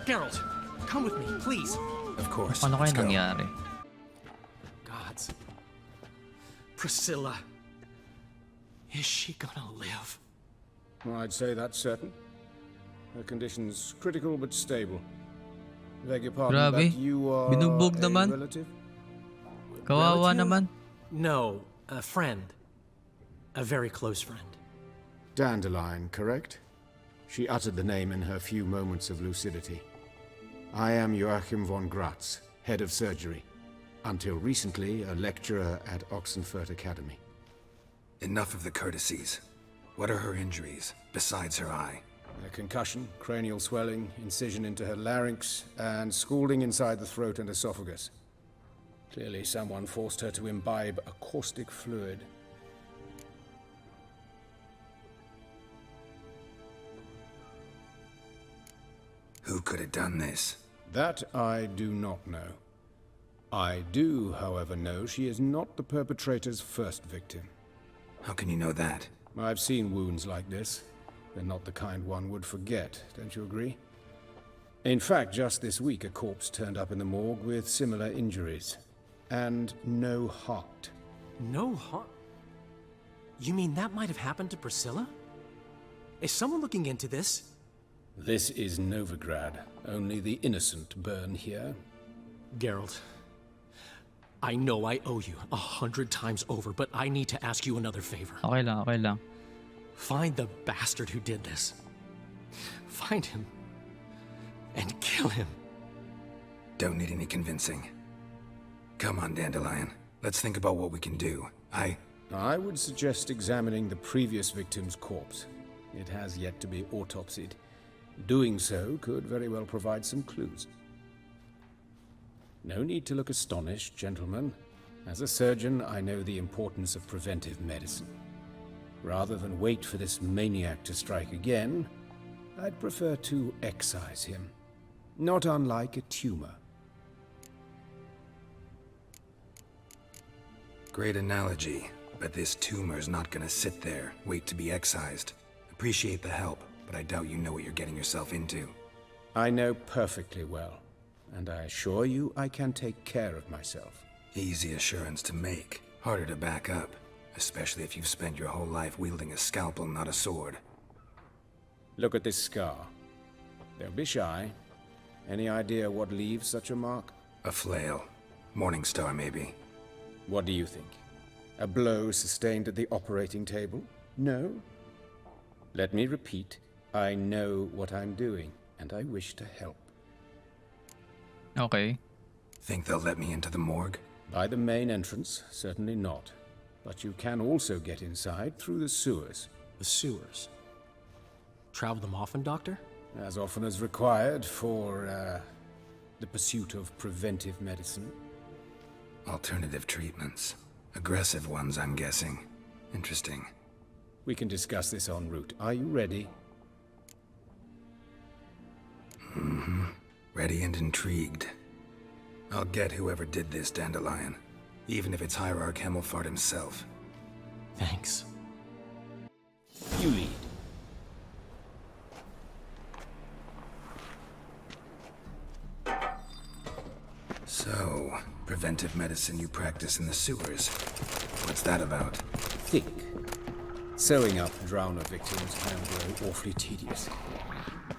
Geralt, come with me, please. Of course. Ano kaya Let's go. nangyari? Gods. Priscilla. Is she gonna live? I'd say that's certain. Her condition's critical but stable. Beg your pardon, Grabe. but you are Binugbog a naman. relative? Kawawa Relative? naman. No, a friend. A very close friend. Dandelion, correct? She uttered the name in her few moments of lucidity. I am Joachim von Gratz, head of surgery. Until recently, a lecturer at Oxenfurt Academy. Enough of the courtesies. What are her injuries, besides her eye? A concussion, cranial swelling, incision into her larynx, and scalding inside the throat and esophagus. Clearly someone forced her to imbibe a caustic fluid. Who could have done this? That I do not know. I do, however, know she is not the perpetrator's first victim. How can you know that? I've seen wounds like this. They're not the kind one would forget, don't you agree? In fact, just this week a corpse turned up in the morgue with similar injuries. And no heart. No heart? You mean that might have happened to Priscilla? Is someone looking into this? This is Novigrad. Only the innocent burn here. Geralt, I know I owe you 100 times over, but I need to ask you another favor. Okay lang, okay lang. Find the bastard who did this. Find him. And kill him. Don't need any convincing. Come on, Dandelion. Let's think about what we can do. I would suggest examining the previous victim's corpse. It has yet to be autopsied. Doing so could very well provide some clues. No need to look astonished, gentlemen. As a surgeon, I know the importance of preventive medicine. Rather than wait for this maniac to strike again, I'd prefer to excise him. Not unlike a tumor. Great analogy, but this tumor's not gonna sit there, wait to be excised. Appreciate the help, but I doubt you know what you're getting yourself into. I know perfectly well, and I assure you I can take care of myself. Easy assurance to make, harder to back up, especially if you've spent your whole life wielding a scalpel, not a sword. Look at this scar. Don't be shy. Any idea what leaves such a mark? A flail. Morningstar, maybe. What do you think? A blow sustained at the operating table? No? Let me repeat. I know what I'm doing, and I wish to help. Okay. Think they'll let me into the morgue? By the main entrance, certainly not. But you can also get inside through the sewers. The sewers? Travel them often, Doctor? As often as required for, the pursuit of preventive medicine. Alternative treatments. Aggressive ones, I'm guessing. Interesting. We can discuss this en route. Are you ready? Mm-hmm. Ready and intrigued. I'll get whoever did this, Dandelion. Even if it's Hierarch Hemmelfart himself. Thanks. You lead. So, preventive medicine you practice in the sewers. What's that about? Think. Sewing up drowner victims can grow awfully tedious.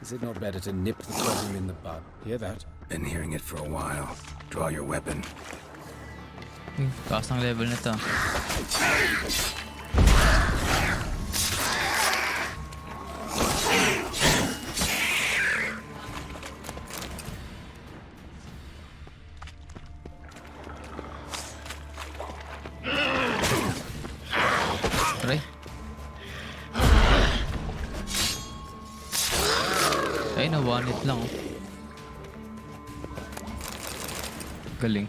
Is it not better to nip the problem in the bud? Hear that? Been hearing it for a while. Draw your weapon. Taas ng level nito. Aray. Ay, na-one hit lang. Galing.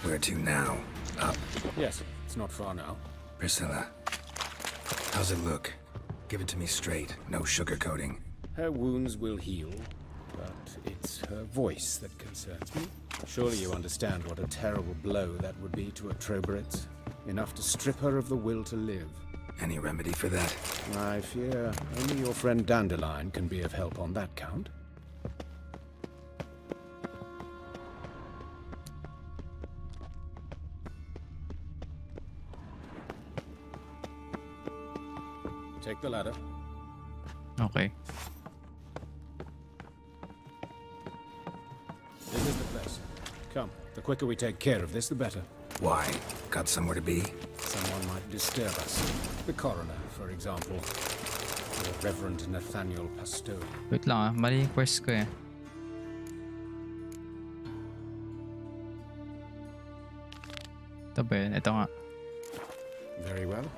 Where to now? Up. Yes, it's not far now. Priscilla. How's it look? Give it to me straight, no sugarcoating. Her wounds will heal, but it's her voice that concerns me. Surely you understand what a terrible blow that would be to a Troberet. Enough to strip her of the will to live. Any remedy for that? I fear only your friend Dandelion can be of help on that count. Take the ladder. Okay. This is the place. Come, the quicker we take care of this, the better. Why? Got somewhere to be? Someone might disturb us. The coroner, for example. Or Reverend Nathaniel Pastow. Wait lang ah, mali yung quest ko eh. Ito ba yun? Ito nga. Very well.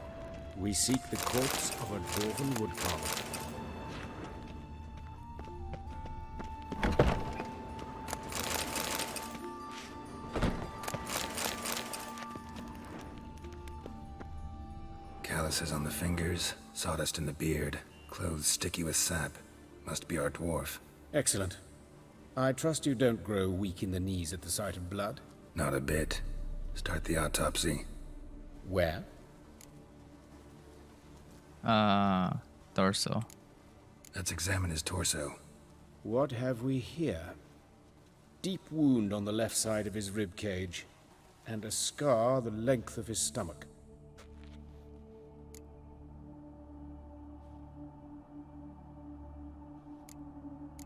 We seek the corpse of a dwarven woodcarver. Calluses on the fingers, sawdust in the beard, clothes sticky with sap. Must be our dwarf. Excellent. I trust you don't grow weak in the knees at the sight of blood? Not a bit. Start the autopsy. Where? Torso. Let's examine his torso. What have we here? Deep wound on the left side of his rib cage, and a scar the length of his stomach.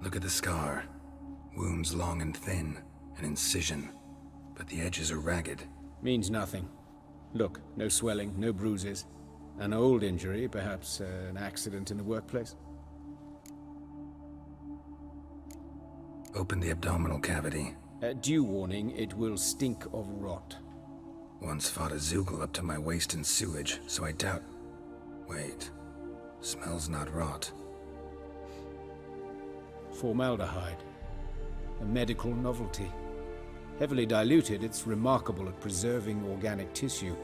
Look at the scar. Wounds long and thin, an incision, but the edges are ragged. Means nothing. Look, no swelling, no bruises. An old injury, perhaps an accident in the workplace? Open the abdominal cavity. Due warning, it will stink of rot. Once fought a Zoogle up to my waist in sewage, so I doubt... Wait. Smells not rot. Formaldehyde. A medical novelty. Heavily diluted, it's remarkable at preserving organic tissue.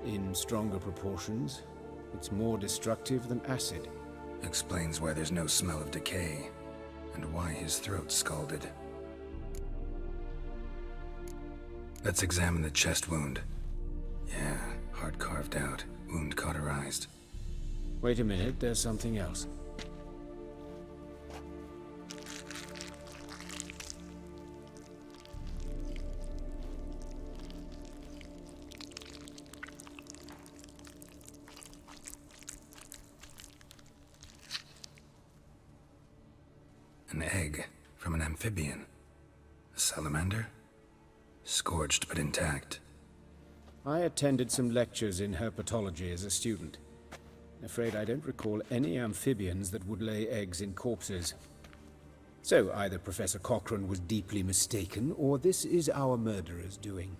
In stronger proportions, it's more destructive than acid. Explains why there's no smell of decay, and why his throat's scalded. Let's examine the chest wound. Yeah, heart carved out, wound cauterized. Wait a minute, there's something else. An egg from an amphibian. A salamander? Scorched but intact. I attended some lectures in herpetology as a student. Afraid I don't recall any amphibians that would lay eggs in corpses. So either Professor Cochrane was deeply mistaken, or this is our murderer's doing.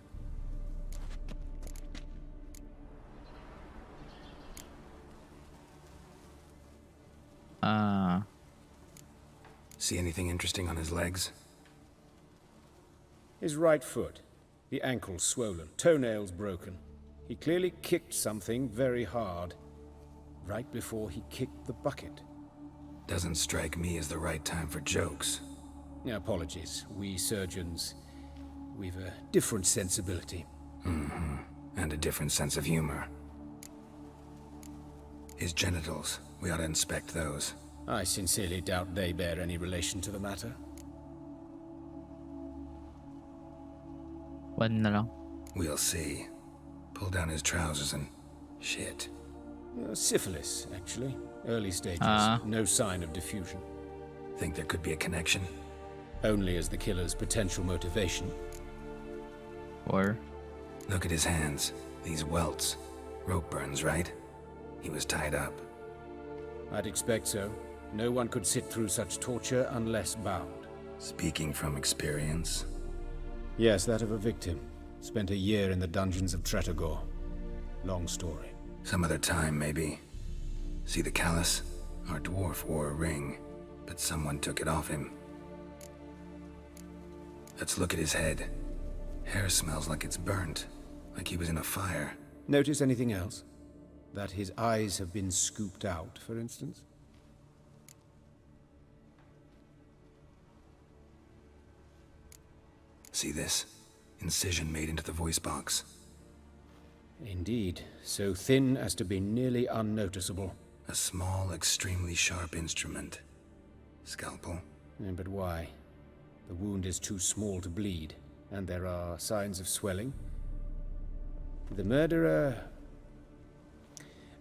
See anything interesting on his legs? His right foot. The ankle swollen, toenails broken. He clearly kicked something very hard, right before he kicked the bucket. Doesn't strike me as the right time for jokes. Apologies. We surgeons, we've a different sensibility. Mm-hmm. And a different sense of humor. His genitals, we ought to inspect those. I sincerely doubt they bear any relation to the matter. One na lang. We'll see. Pull down his trousers and... shit. Syphilis, actually. Early stages. No sign of diffusion. Think there could be a connection? Only as the killer's potential motivation. Or? Look at his hands. These welts. Rope burns, right? He was tied up. I'd expect so. No one could sit through such torture unless bound. Speaking from experience? Yes, that of a victim. Spent a year in the dungeons of Tretogor. Long story. Some other time, maybe. See the callus? Our dwarf wore a ring, but someone took it off him. Let's look at his head. Hair smells like it's burnt, like he was in a fire. Notice anything else? That his eyes have been scooped out, for instance? See this? Incision made into the voice box. Indeed, so thin as to be nearly unnoticeable. A small, extremely sharp instrument. Scalpel? But why? The wound is too small to bleed, and there are signs of swelling. The murderer...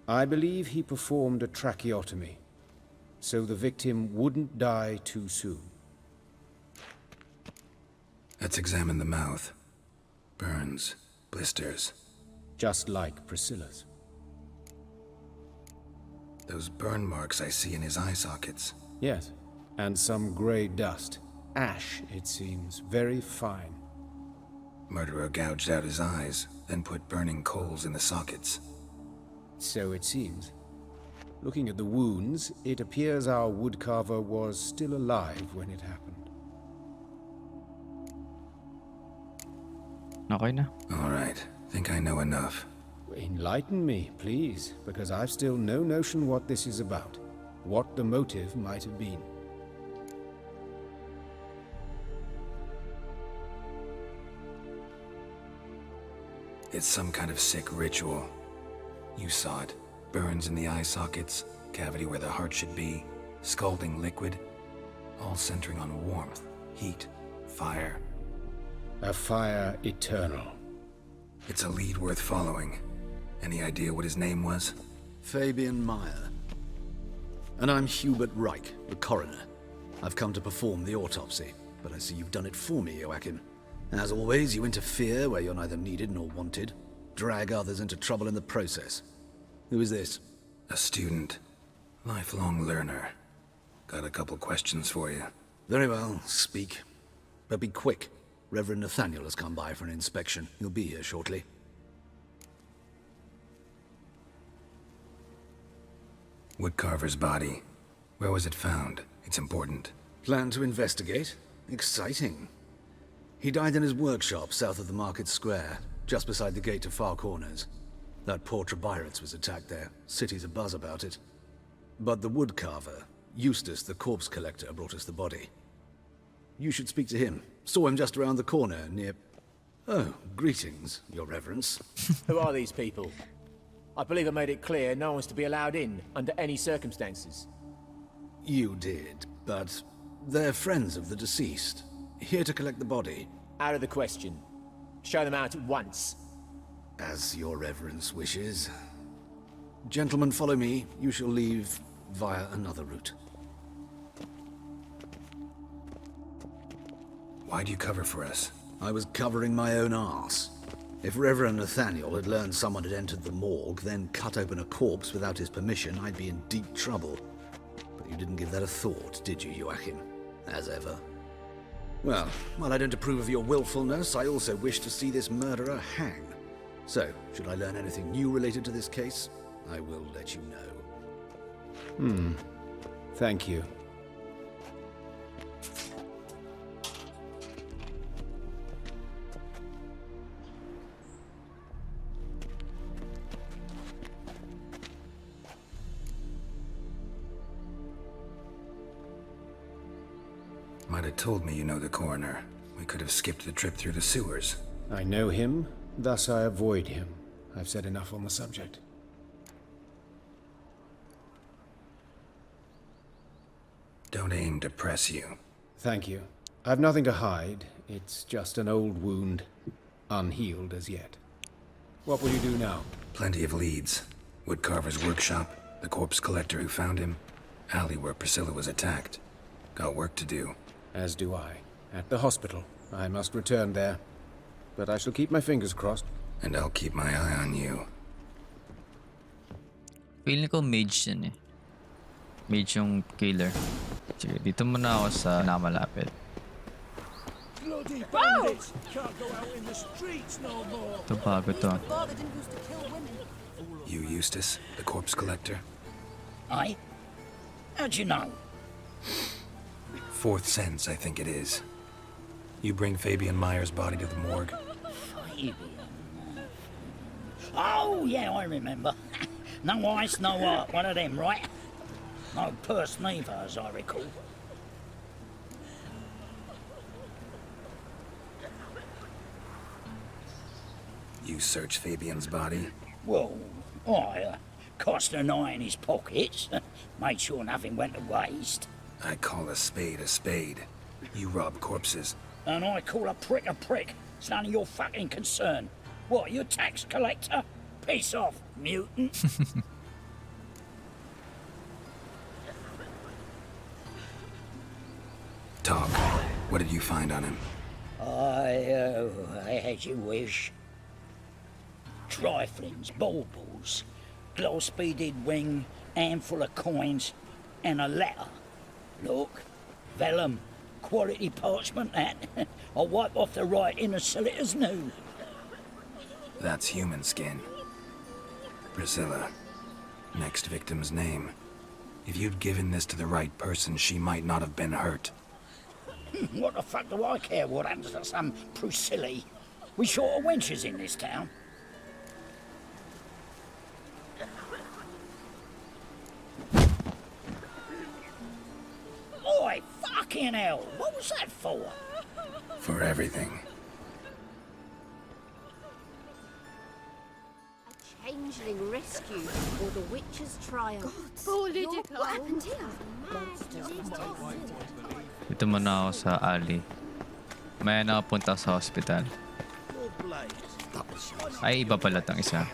I believe he performed a tracheotomy, so the victim wouldn't die too soon. Let's examine the mouth. Burns, blisters. Just like Priscilla's. Those burn marks I see in his eye sockets. Yes, and some grey dust. Ash, it seems, very fine. Murderer gouged out his eyes, then put burning coals in the sockets. So it seems. Looking at the wounds, it appears our woodcarver was still alive when it happened. Okay na. All right. Think I know enough. Enlighten me, please, because I've still no notion what this is about. What the motive might have been. It's some kind of sick ritual. You saw it. Burns in the eye sockets, cavity where the heart should be, scalding liquid, all centering on warmth, heat, fire. A fire eternal. It's a lead worth following. Any idea what his name was? Fabian Meyer. And I'm Hubert Reich, the coroner. I've come to perform the autopsy, but I see you've done it for me, Joachim. As always, you interfere where you're neither needed nor wanted. Drag others into trouble in the process. Who is this? A student. Lifelong learner. Got a couple questions for you. Very well, speak. But be quick. Reverend Nathaniel has come by for an inspection. He'll be here shortly. Woodcarver's body. Where was it found? It's important. Plan to investigate? Exciting. He died in his workshop south of the market square, just beside the gate to Far Corners. That poor Trebirates was attacked there. City's abuzz about it. But the woodcarver, Eustace the corpse collector, brought us the body. You should speak to him. Saw him just around the corner near... Oh, greetings, Your Reverence. Who are these people? I believe I made it clear no one's to be allowed in under any circumstances. You did, but they're friends of the deceased. Here to collect the body. Out of the question. Show them out at once. As Your Reverence wishes. Gentlemen, follow me. You shall leave via another route. Why'd you cover for us? I was covering my own arse. If Reverend Nathaniel had learned someone had entered the morgue, then cut open a corpse without his permission, I'd be in deep trouble. But you didn't give that a thought, did you, Joachim? As ever. Well, while I don't approve of your willfulness, I also wish to see this murderer hang. So, should I learn anything new related to this case, I will let you know. Thank you. Might have told me you know the coroner. We could have skipped the trip through the sewers. I know him, thus I avoid him. I've said enough on the subject. Don't aim to press you. Thank you. I've nothing to hide. It's just an old wound, unhealed as yet. What will you do now? Plenty of leads. Woodcarver's workshop, the corpse collector who found him, alley where Priscilla was attacked. Got work to do. As do I. At the hospital. I must return there. But I shall keep my fingers crossed. And I'll keep my eye on you. Feeling ko mage yun eh. Mage yung killer. Sige, dito muna ako sa namalapit. Bloody bandits! Can't go out in the streets no more. Ito bago to. You, Eustace, the corpse collector? Aye? How'd you know? Fourth sense, I think it is. You bring Fabian Meyer's body to the morgue? Fabian? Oh, yeah, I remember. No ice, no art, one of them, right? No purse neither, as I recall. You search Fabian's body? Well, I cast an eye in his pockets, made sure nothing went to waste. I call a spade a spade. You rob corpses. And I call a prick a prick. It's none of your fucking concern. What, you tax collector? Piss off, mutant. Talk. What did you find on him? As you wish. Triflings, baubles, gloss-beaded wing, handful of coins, and a letter. Look, vellum, quality parchment, that. I'll wipe off the writing and sell it as new. That's human skin. Priscilla. Next victim's name. If you'd given this to the right person, she might not have been hurt. What the fuck do I care what happens to some Priscilla? We short of wenches in this town. Oi, fucking hell! What was that for? For everything. A changeling rescue or the witch's trial. Political. What happened here? Dito muna ako sa alley. May nakapunta sa hospital. Ay, iba pala tang isa.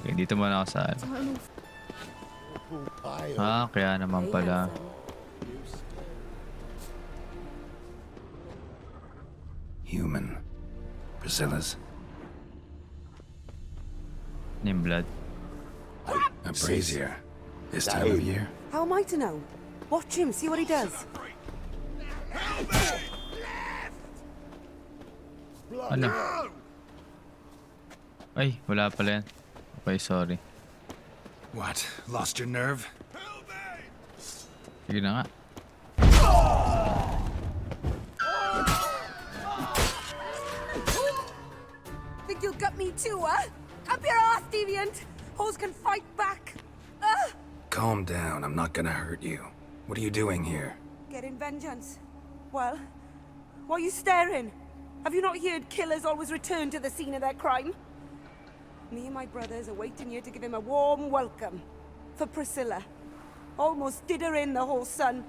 Okay, dito muna ako sa alley. Ah, kaya naman pala. Human. Priscilla's. Name blood. A brazier. This time of year? How am I to know? Watch him, see what he does. Ano? Ay, wala pala yan. Okay, sorry. What? Lost your nerve? Sige na nga. too, huh? Up your ass, deviant! Hoes can fight back! Calm down, I'm not gonna hurt you. What are you doing here? Getting vengeance. Well, why are you staring? Have you not heard killers always return to the scene of their crime? Me and my brothers are waiting here to give him a warm welcome. For Priscilla. Almost did her in, the whole son.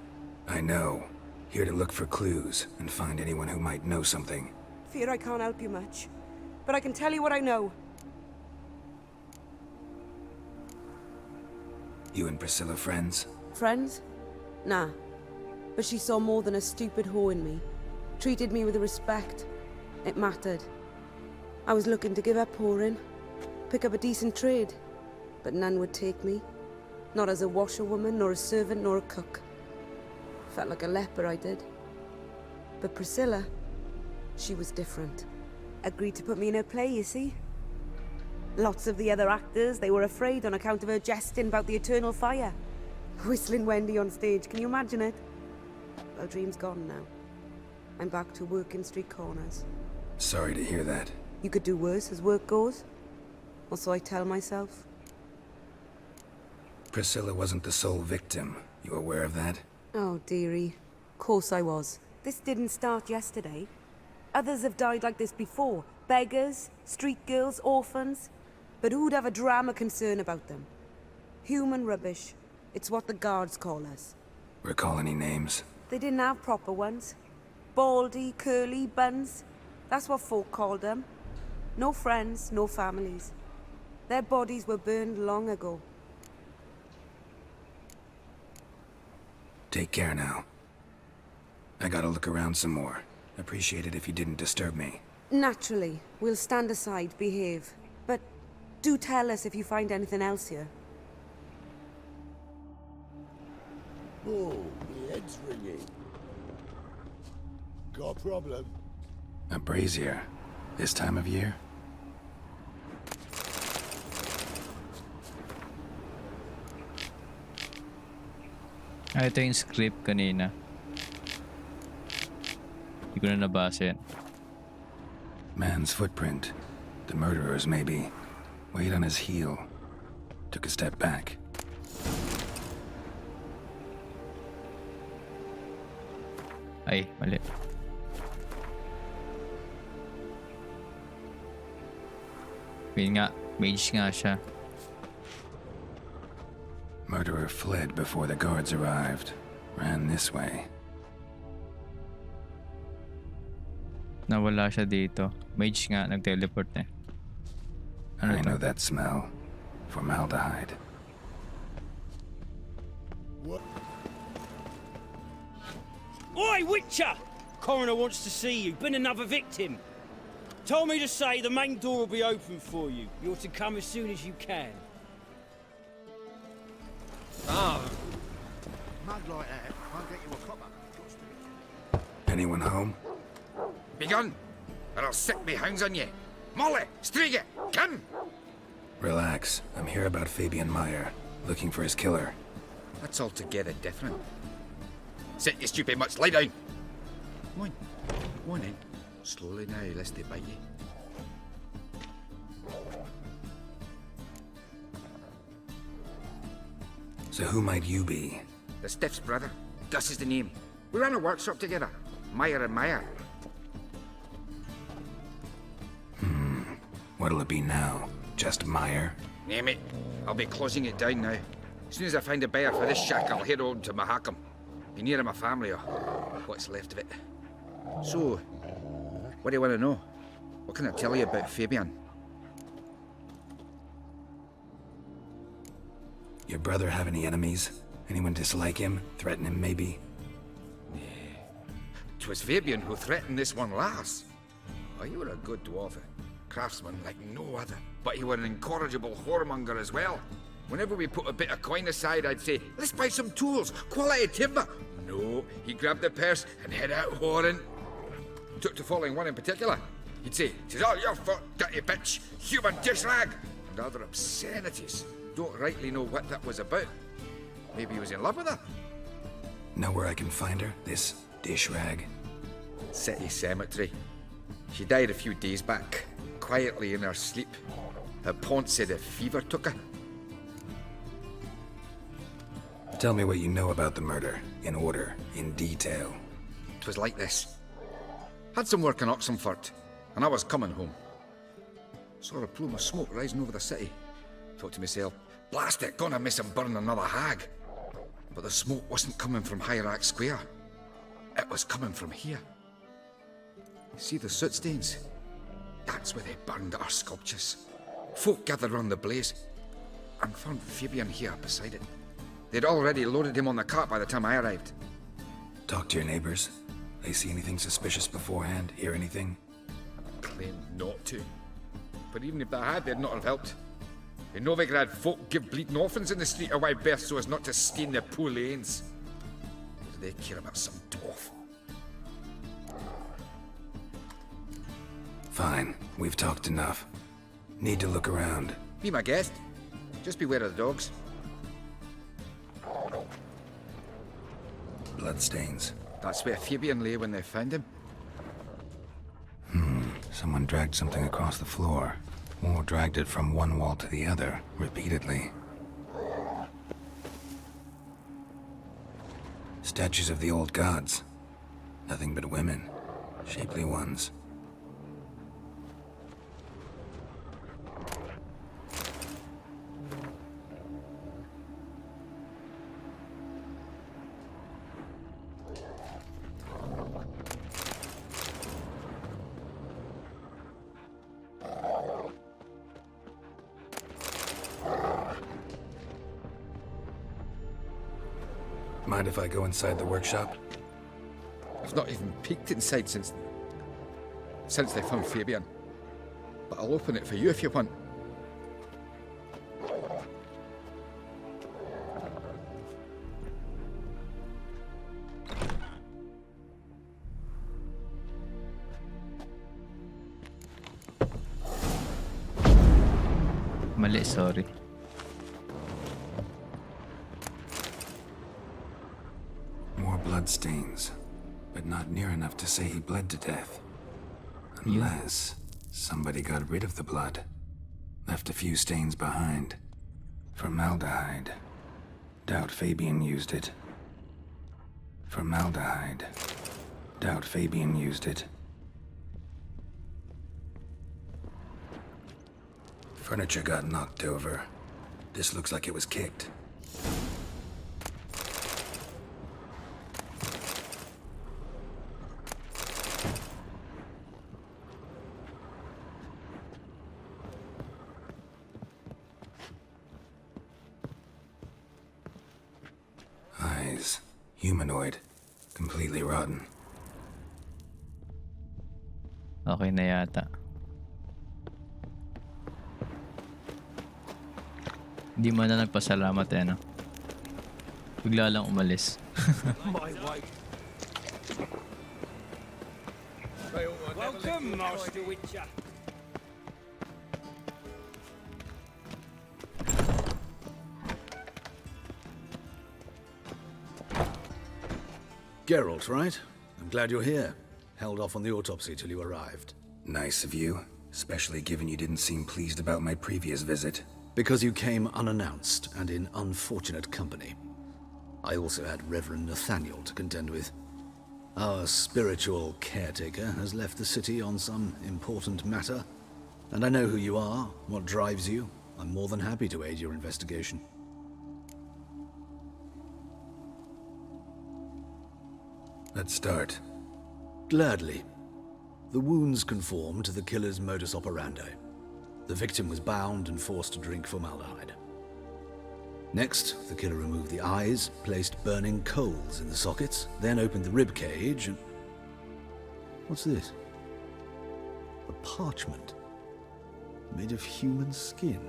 I know. Here to look for clues and find anyone who might know something. Fear I can't help you much. But I can tell you what I know. You and Priscilla friends? Friends? Nah. But she saw more than a stupid whore in me. Treated me with respect. It mattered. I was looking to give up whoring. Pick up a decent trade. But none would take me. Not as a washerwoman, nor a servant, nor a cook. Felt like a leper, I did. But Priscilla, she was different. Agreed to put me in her play, you see? Lots of the other actors, they were afraid on account of her jesting about the eternal fire. Whistling Wendy on stage, can you imagine it? Well, dream's gone now. I'm back to working street corners. Sorry to hear that. You could do worse as work goes. Or so I tell myself. Priscilla wasn't the sole victim. You aware of that? Oh, dearie. Course I was. This didn't start yesterday. Others have died like this before. Beggars, street girls, orphans. But who'd have a drama concern about them? Human rubbish. It's what the guards call us. Recall any names? They didn't have proper ones. Baldy, curly, buns. That's what folk called them. No friends, no families. Their bodies were burned long ago. Take care now. I gotta look around some more. Appreciate it if you didn't disturb me. Naturally. We'll stand aside, behave. But do tell us if you find anything else here. Oh, my head's ringing. Got a problem? A brazier. This time of year? Ito yung script kanina. Hindi ko na nabasa yan. Man's footprint. The murderer's maybe. Weight on his heel. Took a step back. Ay, mali. Yun nga, mage nga siya. Murderer fled before the guards arrived. Ran this way. Nawala siya dito. Mage nga, nag-teleport eh. Ano I to? know that smell. Formaldehyde. Oi, Witcher! Coroner wants to see you. Been another victim. Told me to say the main door will be open for you. You're to come as soon as you can. Oh. Mug like that won't get you a copper. Anyone home? Begone, or I'll set me hounds on you. Molly, Striga, come! Relax. I'm here about Fabian Meyer. Looking for his killer. That's altogether different. Sit, you stupid mutts, lie down. Come on, go on then. Slowly now, lest they bite you. So who might you be? The Stiff's brother. Gus is the name. We ran a workshop together. Meyer and Meyer. What'll it be now? Just Meyer? Name it. I'll be closing it down now. As soon as I find a buyer for this shack, I'll head on to Mahakam. Be near my family, or what's left of it. So, what do you want to know? What can I tell you about Fabian? Your brother have any enemies? Anyone dislike him? Threaten him, maybe? 'Twas Fabian who threatened this one last. Oh, you were a good dwarf. Craftsman like no other. But you were an incorrigible whoremonger as well. Whenever we put a bit of coin aside, I'd say, let's buy some tools, quality timber. No, he grabbed the purse and head out whoring. Took to following one in particular. He'd say, "'Tis all your fault, dirty bitch, human dish rag," and other obscenities. Don't rightly know what that was about. Maybe he was in love with her. Know where I can find her? This dish rag? City Cemetery. She died a few days back. quietly in her sleep. Her pont said a fever took her. Tell me what you know about the murder, in order, in detail. 'Twas like this. Had some work in Oxenfurt, and I was coming home. Saw a plume of smoke rising over the city. Thought to myself, blast it, gonna miss him burn another hag. But the smoke wasn't coming from Hierarch Square. It was coming from here. See the soot stains? That's where they burned our sculptures. Folk gathered round the blaze, and found Fabian here beside it. They'd already loaded him on the cart by the time I arrived. Talk to your neighbors. They see anything suspicious beforehand? Hear anything? Claimed not to. But even if they had, they'd not have helped. In Novigrad, folk give bleeding orphans in the street a wide berth so as not to stain their poor lanes. What do they care about some dwarf? Fine, we've talked enough. Need to look around. Be my guest. Just beware of the dogs. Bloodstains. That's where Fabian lay when they found him. Someone dragged something across the floor. Or dragged it from one wall to the other, repeatedly. Statues of the old gods. Nothing but women. Shapely ones. Mind if I go inside the workshop? I've not even peeked inside since they found Fabian. But I'll open it for you if you want. Mali, sorry. More bloodstains, but not near enough to say he bled to death. Unless somebody got rid of the blood. Left a few stains behind. Formaldehyde. Doubt Fabian used it. Formaldehyde. Doubt Fabian used it. Furniture got knocked over. This looks like it was kicked. Eyes. Humanoid. Completely rotten. Okay na yata. Hindi mo na nagpasalamat eh, no? Bigla lang umalis. Welcome, Master Witcher. Geralt, right? I'm glad you're here. Held off on the autopsy till you arrived. Nice of you, especially given you didn't seem pleased about my previous visit. Because you came unannounced and in unfortunate company. I also had Reverend Nathaniel to contend with. Our spiritual caretaker has left the city on some important matter, and I know who you are, what drives you. I'm more than happy to aid your investigation. Let's start. Gladly. The wounds conform to the killer's modus operandi. The victim was bound and forced to drink formaldehyde. Next, the killer removed the eyes, placed burning coals in the sockets, then opened the rib cage and... What's this? A parchment. Made of human skin.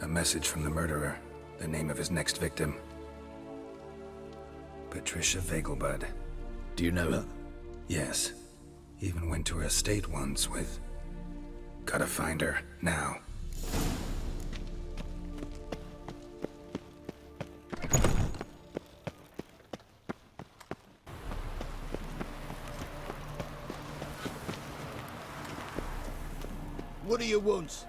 A message from the murderer. The name of his next victim. Patricia Vegelbud. Do you know her? Yes. Even went to her estate once with... Gotta find her, now. What do you want?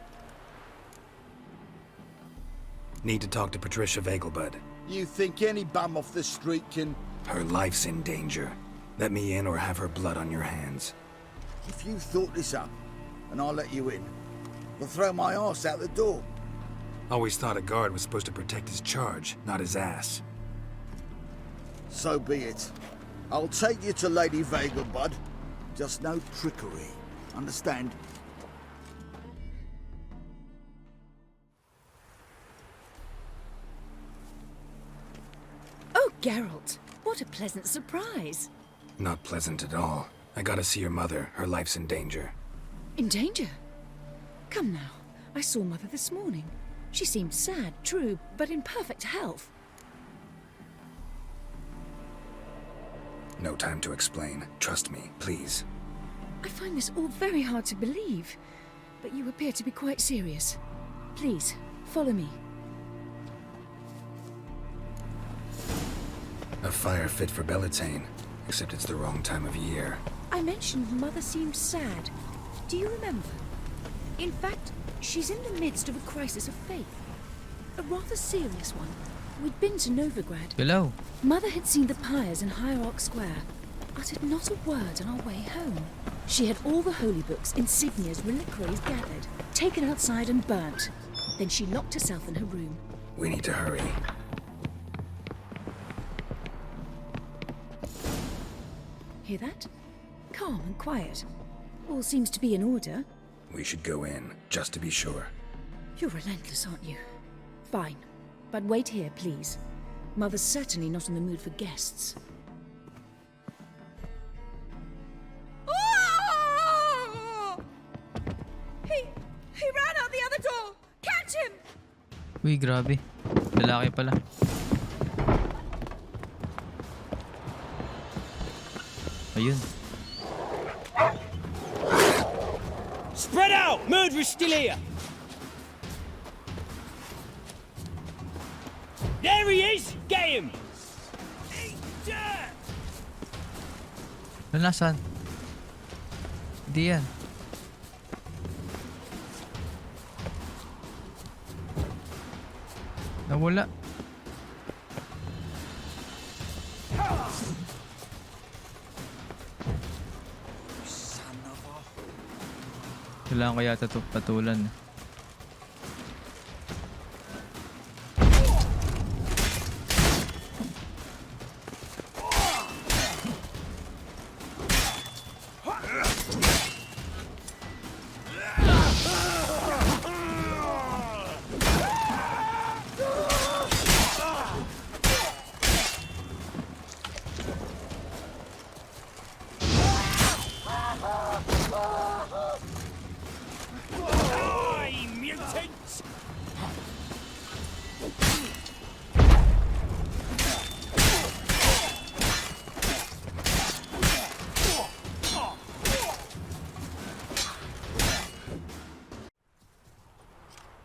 Need to talk to Patricia Vegelbud. You think any bum off the street can... Her life's in danger. Let me in or have her blood on your hands. If you thought this up, and I'll let you in, I'll throw my ass out the door. Always thought a guard was supposed to protect his charge, not his ass. So be it. I'll take you to Lady Vegelbud. Just no trickery. Understand? Oh, Geralt, what a pleasant surprise. Not pleasant at all. I gotta see your mother. Her life's in danger. In danger? Come now. I saw Mother this morning. She seemed sad, true, but in perfect health. No time to explain. Trust me, please. I find this all very hard to believe, but you appear to be quite serious. Please, follow me. A fire fit for Bellatane, except it's the wrong time of year. I mentioned Mother seemed sad. Do you remember? In fact, she's in the midst of a crisis of faith. A rather serious one. We'd been to Novigrad. Hello. Mother had seen the pyres in Hierarch Square, uttered not a word on our way home. She had all the holy books, insignias, reliquaries gathered, taken outside and burnt. Then she locked herself in her room. We need to hurry. Hear that? Calm and quiet. All seems to be in order. We should go in, just to be sure. You're relentless, aren't you? Fine. But wait here, please. Mother's certainly not in the mood for guests. Oh! He ran out the other door! Catch him! Uy, grabe. Lalaki pala. Ayun. Spread out! Murderer's still here! There he is! Get him! Nasaan? Hindi yan. Nawala. Kailangan ko yata ito patulan.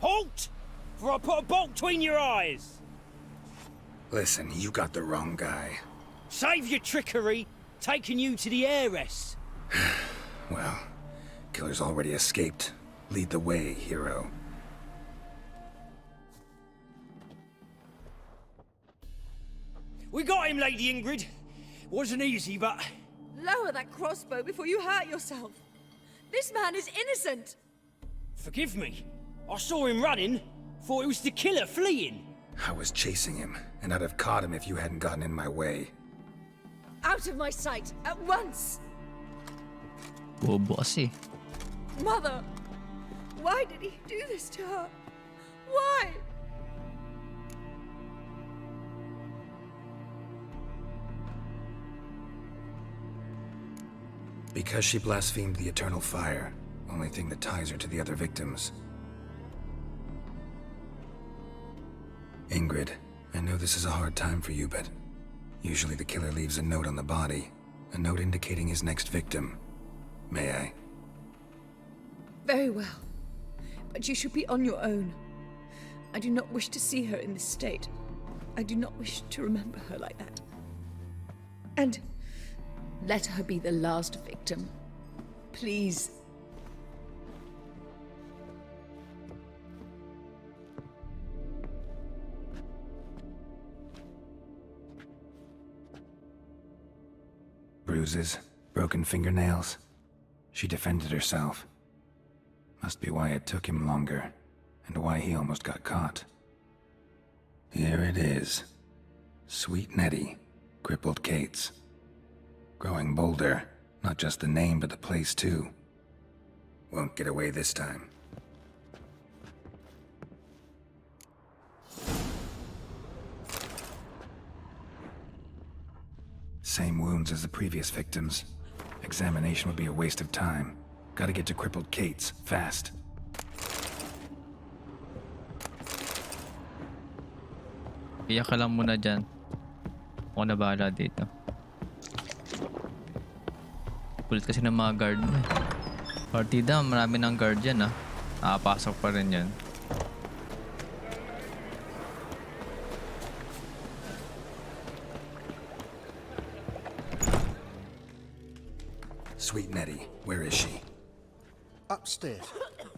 Halt! For I put a bolt between your eyes! Listen, you got the wrong guy. Save your trickery, taking you to the heiress. Well, killer's already escaped. Lead the way, hero. We got him, Lady Ingrid. Wasn't easy, but... Lower that crossbow before you hurt yourself. This man is innocent. Forgive me. I saw him running. Thought it was the killer fleeing. I was chasing him, and I'd have caught him if you hadn't gotten in my way. Out of my sight, at once! Oh, bossy. Mother! Why did he do this to her? Why? Because she blasphemed the eternal fire. Only thing that ties her to the other victims. Ingrid, I know this is a hard time for you, but usually the killer leaves a note on the body. A note indicating his next victim. May I? Very well. But you should be on your own. I do not wish to see her in this state. I do not wish to remember her like that. And let her be the last victim. Please. bruises, broken fingernails. She defended herself. Must be why it took him longer, and why he almost got caught. Here it is. Sweet Nettie, crippled Kate's. Growing bolder, not just the name but the place too. Won't get away this time. Same wounds as the previous victims. Examination would be a waste of time. Gotta get to crippled Kate's, fast. Iyak ka lang muna dyan. Ako na bahala dito. Kulit kasi ng mga guard mo eh. Partida, marami ng guard yan ah. Nakapasok pa rin yan. Sweet Nettie, where is she? Upstairs.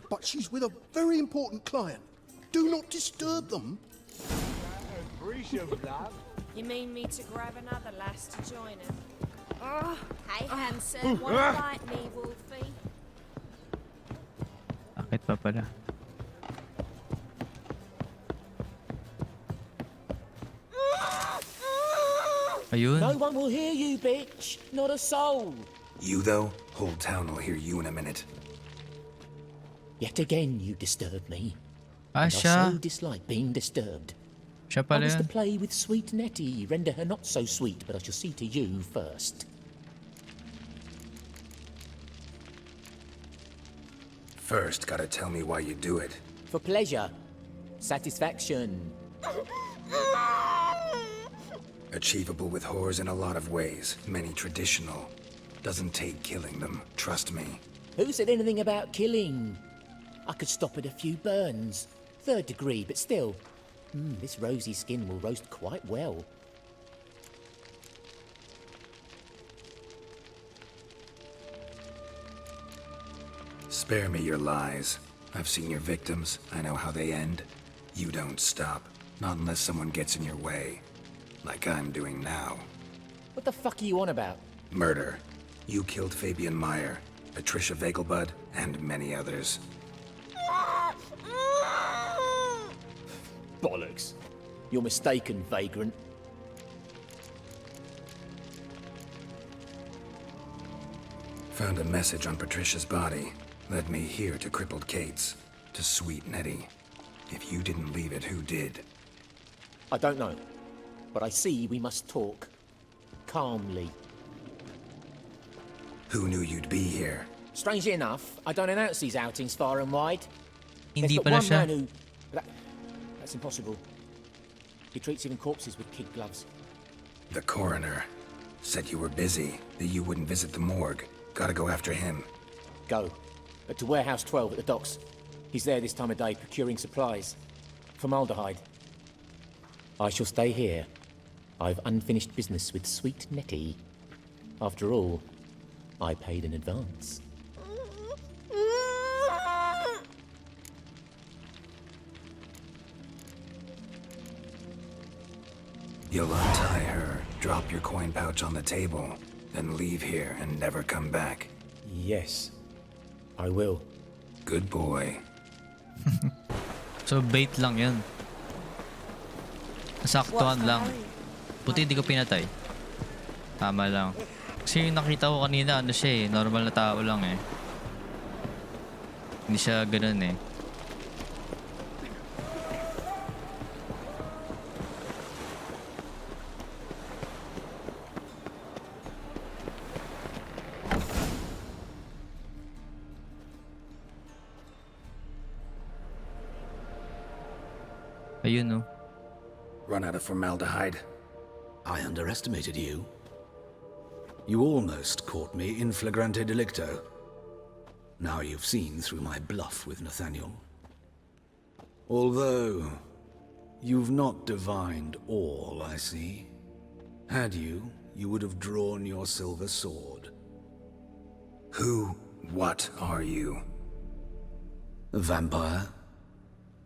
But she's with a very important client. Do not disturb them. You mean me to grab another lass to join him? Oh, hey handsome, wanna fight me, Wolfie? Bakit pa pala? Ayun. No one will hear you, bitch. Not a soul. You though? Whole town will hear you in a minute. Yet again you disturb me. Ah, And I siya. so dislike being disturbed. Siya I pala was to yan. play with sweet Nettie, render her not so sweet, but I shall see to you first. First, gotta tell me why you do it. For pleasure. Satisfaction. Achievable with whores in a lot of ways, many traditional. Doesn't take killing them, trust me. Who said anything about killing? I could stop at a few burns. 3rd degree, but still. This rosy skin will roast quite well. Spare me your lies. I've seen your victims, I know how they end. You don't stop, not unless someone gets in your way. Like I'm doing now. What the fuck are you on about? Murder. You killed Fabian Meyer, Patricia Vegelbud, and many others. Bollocks. You're mistaken, vagrant. Found a message on Patricia's body. Led me here to crippled Kate's, to Sweet Nettie. If you didn't leave it, who did? I don't know, but I see we must talk. Calmly. Who knew you'd be here? Strangely enough, I don't announce these outings far and wide. Hindi There's but pala one siya. man who... That's impossible. He treats even corpses with kid gloves. The coroner. Said you were busy, that you wouldn't visit the morgue. Gotta go after him. Go. To Warehouse 12 at the docks. He's there this time of day procuring supplies. Formaldehyde. I shall stay here. I've unfinished business with Sweet Nettie. After all, I paid in advance. You'll untie her, drop your coin pouch on the table, then leave here and never come back. Yes, I will. Good boy. So bait lang yun. Nasaktuhan lang. Buti hindi ko pinatay. Tama lang. Kasi yung nakita ko kanina, ano siya eh, normal na tao lang eh. Hindi siya ganun eh. Ayun no. Run out of formaldehyde? I underestimated you. You almost caught me in flagrante delicto. Now you've seen through my bluff with Nathaniel. Although, you've not divined all, I see. Had you, you would have drawn your silver sword. What are you? A vampire.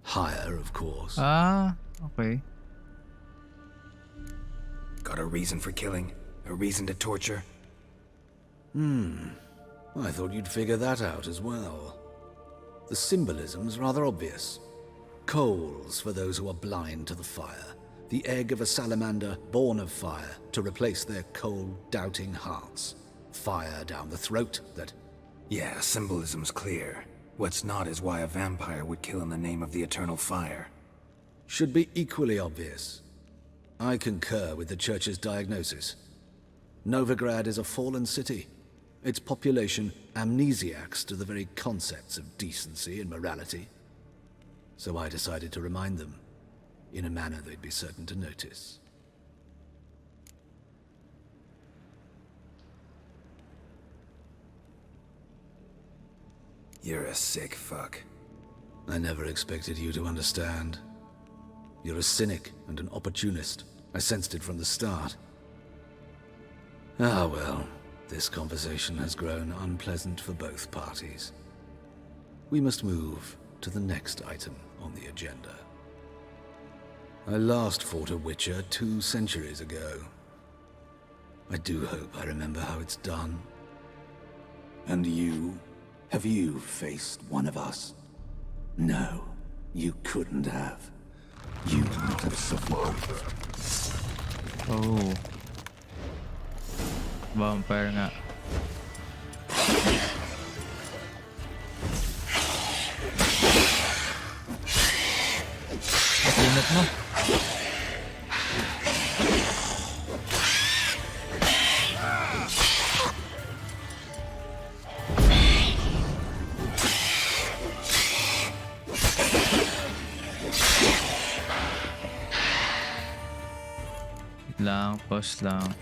Higher, of course. Ah, okay. Got a reason for killing? A reason to torture? I thought you'd figure that out as well. The symbolism's rather obvious. Coals for those who are blind to the fire. The egg of a salamander born of fire to replace their cold, doubting hearts. Fire down the throat that... Yeah, symbolism's clear. What's not is why a vampire would kill in the name of the eternal fire. Should be equally obvious. I concur with the Church's diagnosis. Novigrad is a fallen city. Its population amnesiacs to the very concepts of decency and morality. So I decided to remind them, in a manner they'd be certain to notice. You're a sick fuck. I never expected you to understand. You're a cynic and an opportunist. I sensed it from the start. Ah well, this conversation has grown unpleasant for both parties. We must move to the next item on the agenda. I last fought a Witcher 2 centuries ago. I do hope I remember how it's done. And you? Have you faced one of us? No, you couldn't have. You wouldn't have survived. Oh. Vampire nga. Inat mo. Lang, pause lang.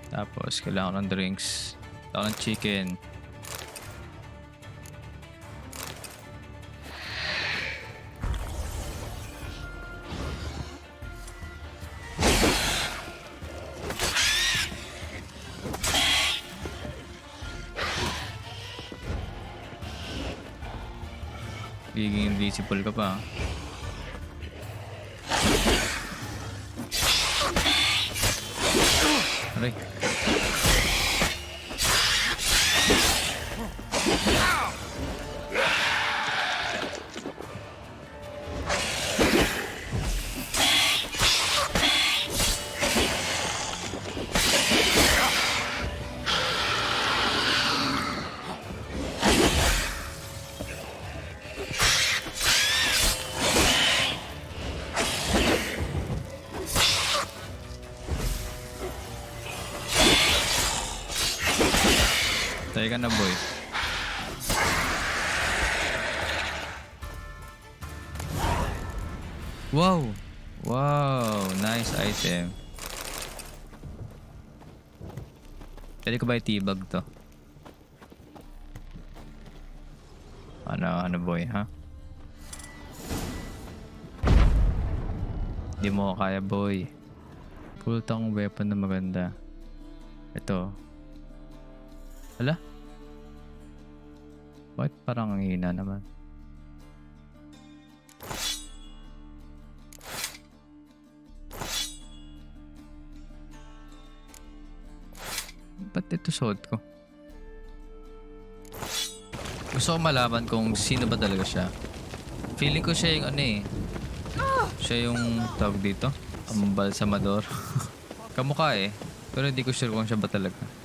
Tapos, kailangan ko ng drinks. Kailangan ko ng chicken. Giging invisible ka pa. Aray. Tayo ka na, boy. Wow! Wow! Nice item. Pwede ko ba itibag to? Ano boy, ha? Hindi mo kaya, boy. Pultang weapon na maganda. Ito. Hala? Bakit parang ang hina naman? Ba't ito suot ko? Gusto ko malaman kung sino ba talaga siya. Feeling ko siya yung ano eh. Siya yung tawag dito. Ang balsamador. Kamukha eh. Pero hindi ko sure kung siya ba talaga.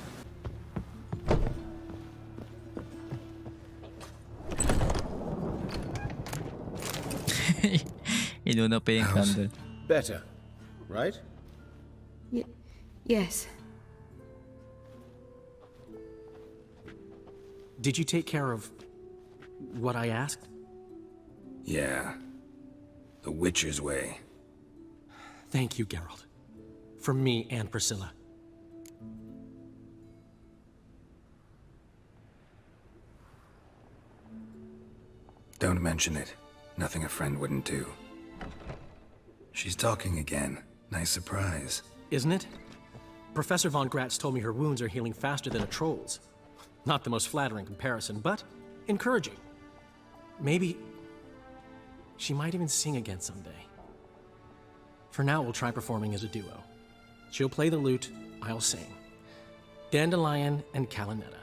Inuna pa yung candle. Better, right? Yes. Did you take care of what I asked? Yeah. The Witcher's way. Thank you, Geralt. From me and Priscilla. Don't mention it. Nothing a friend wouldn't do. She's talking again. Nice surprise. Isn't it? Professor von Gratz told me her wounds are healing faster than a troll's. Not the most flattering comparison, but encouraging. Maybe she might even sing again someday. For now, we'll try performing as a duo. She'll play the lute, I'll sing. Dandelion and Calinetta.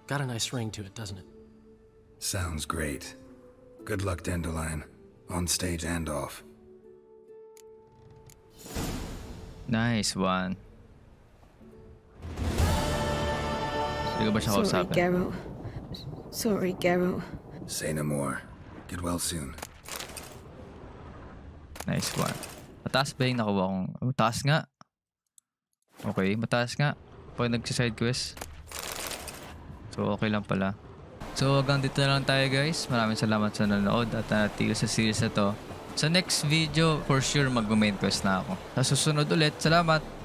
Got a nice ring to it, doesn't it? Sounds great. Good luck, Dandelion. On stage and off. Nice one. Hindi ko ba siya Sorry, kausapin? Geralt. Sorry, Geralt. Say no more. Get well soon. Nice one. Mataas ba yung nakuha kong... Mataas nga. Okay, mataas nga. Pag nagsiside quest. So, okay lang pala. So, hanggang dito na lang tayo guys. Maraming salamat sa nanonood at natigil sa series na to. Sa next video, for sure mag-main quest na ako. Sa susunod ulit, salamat!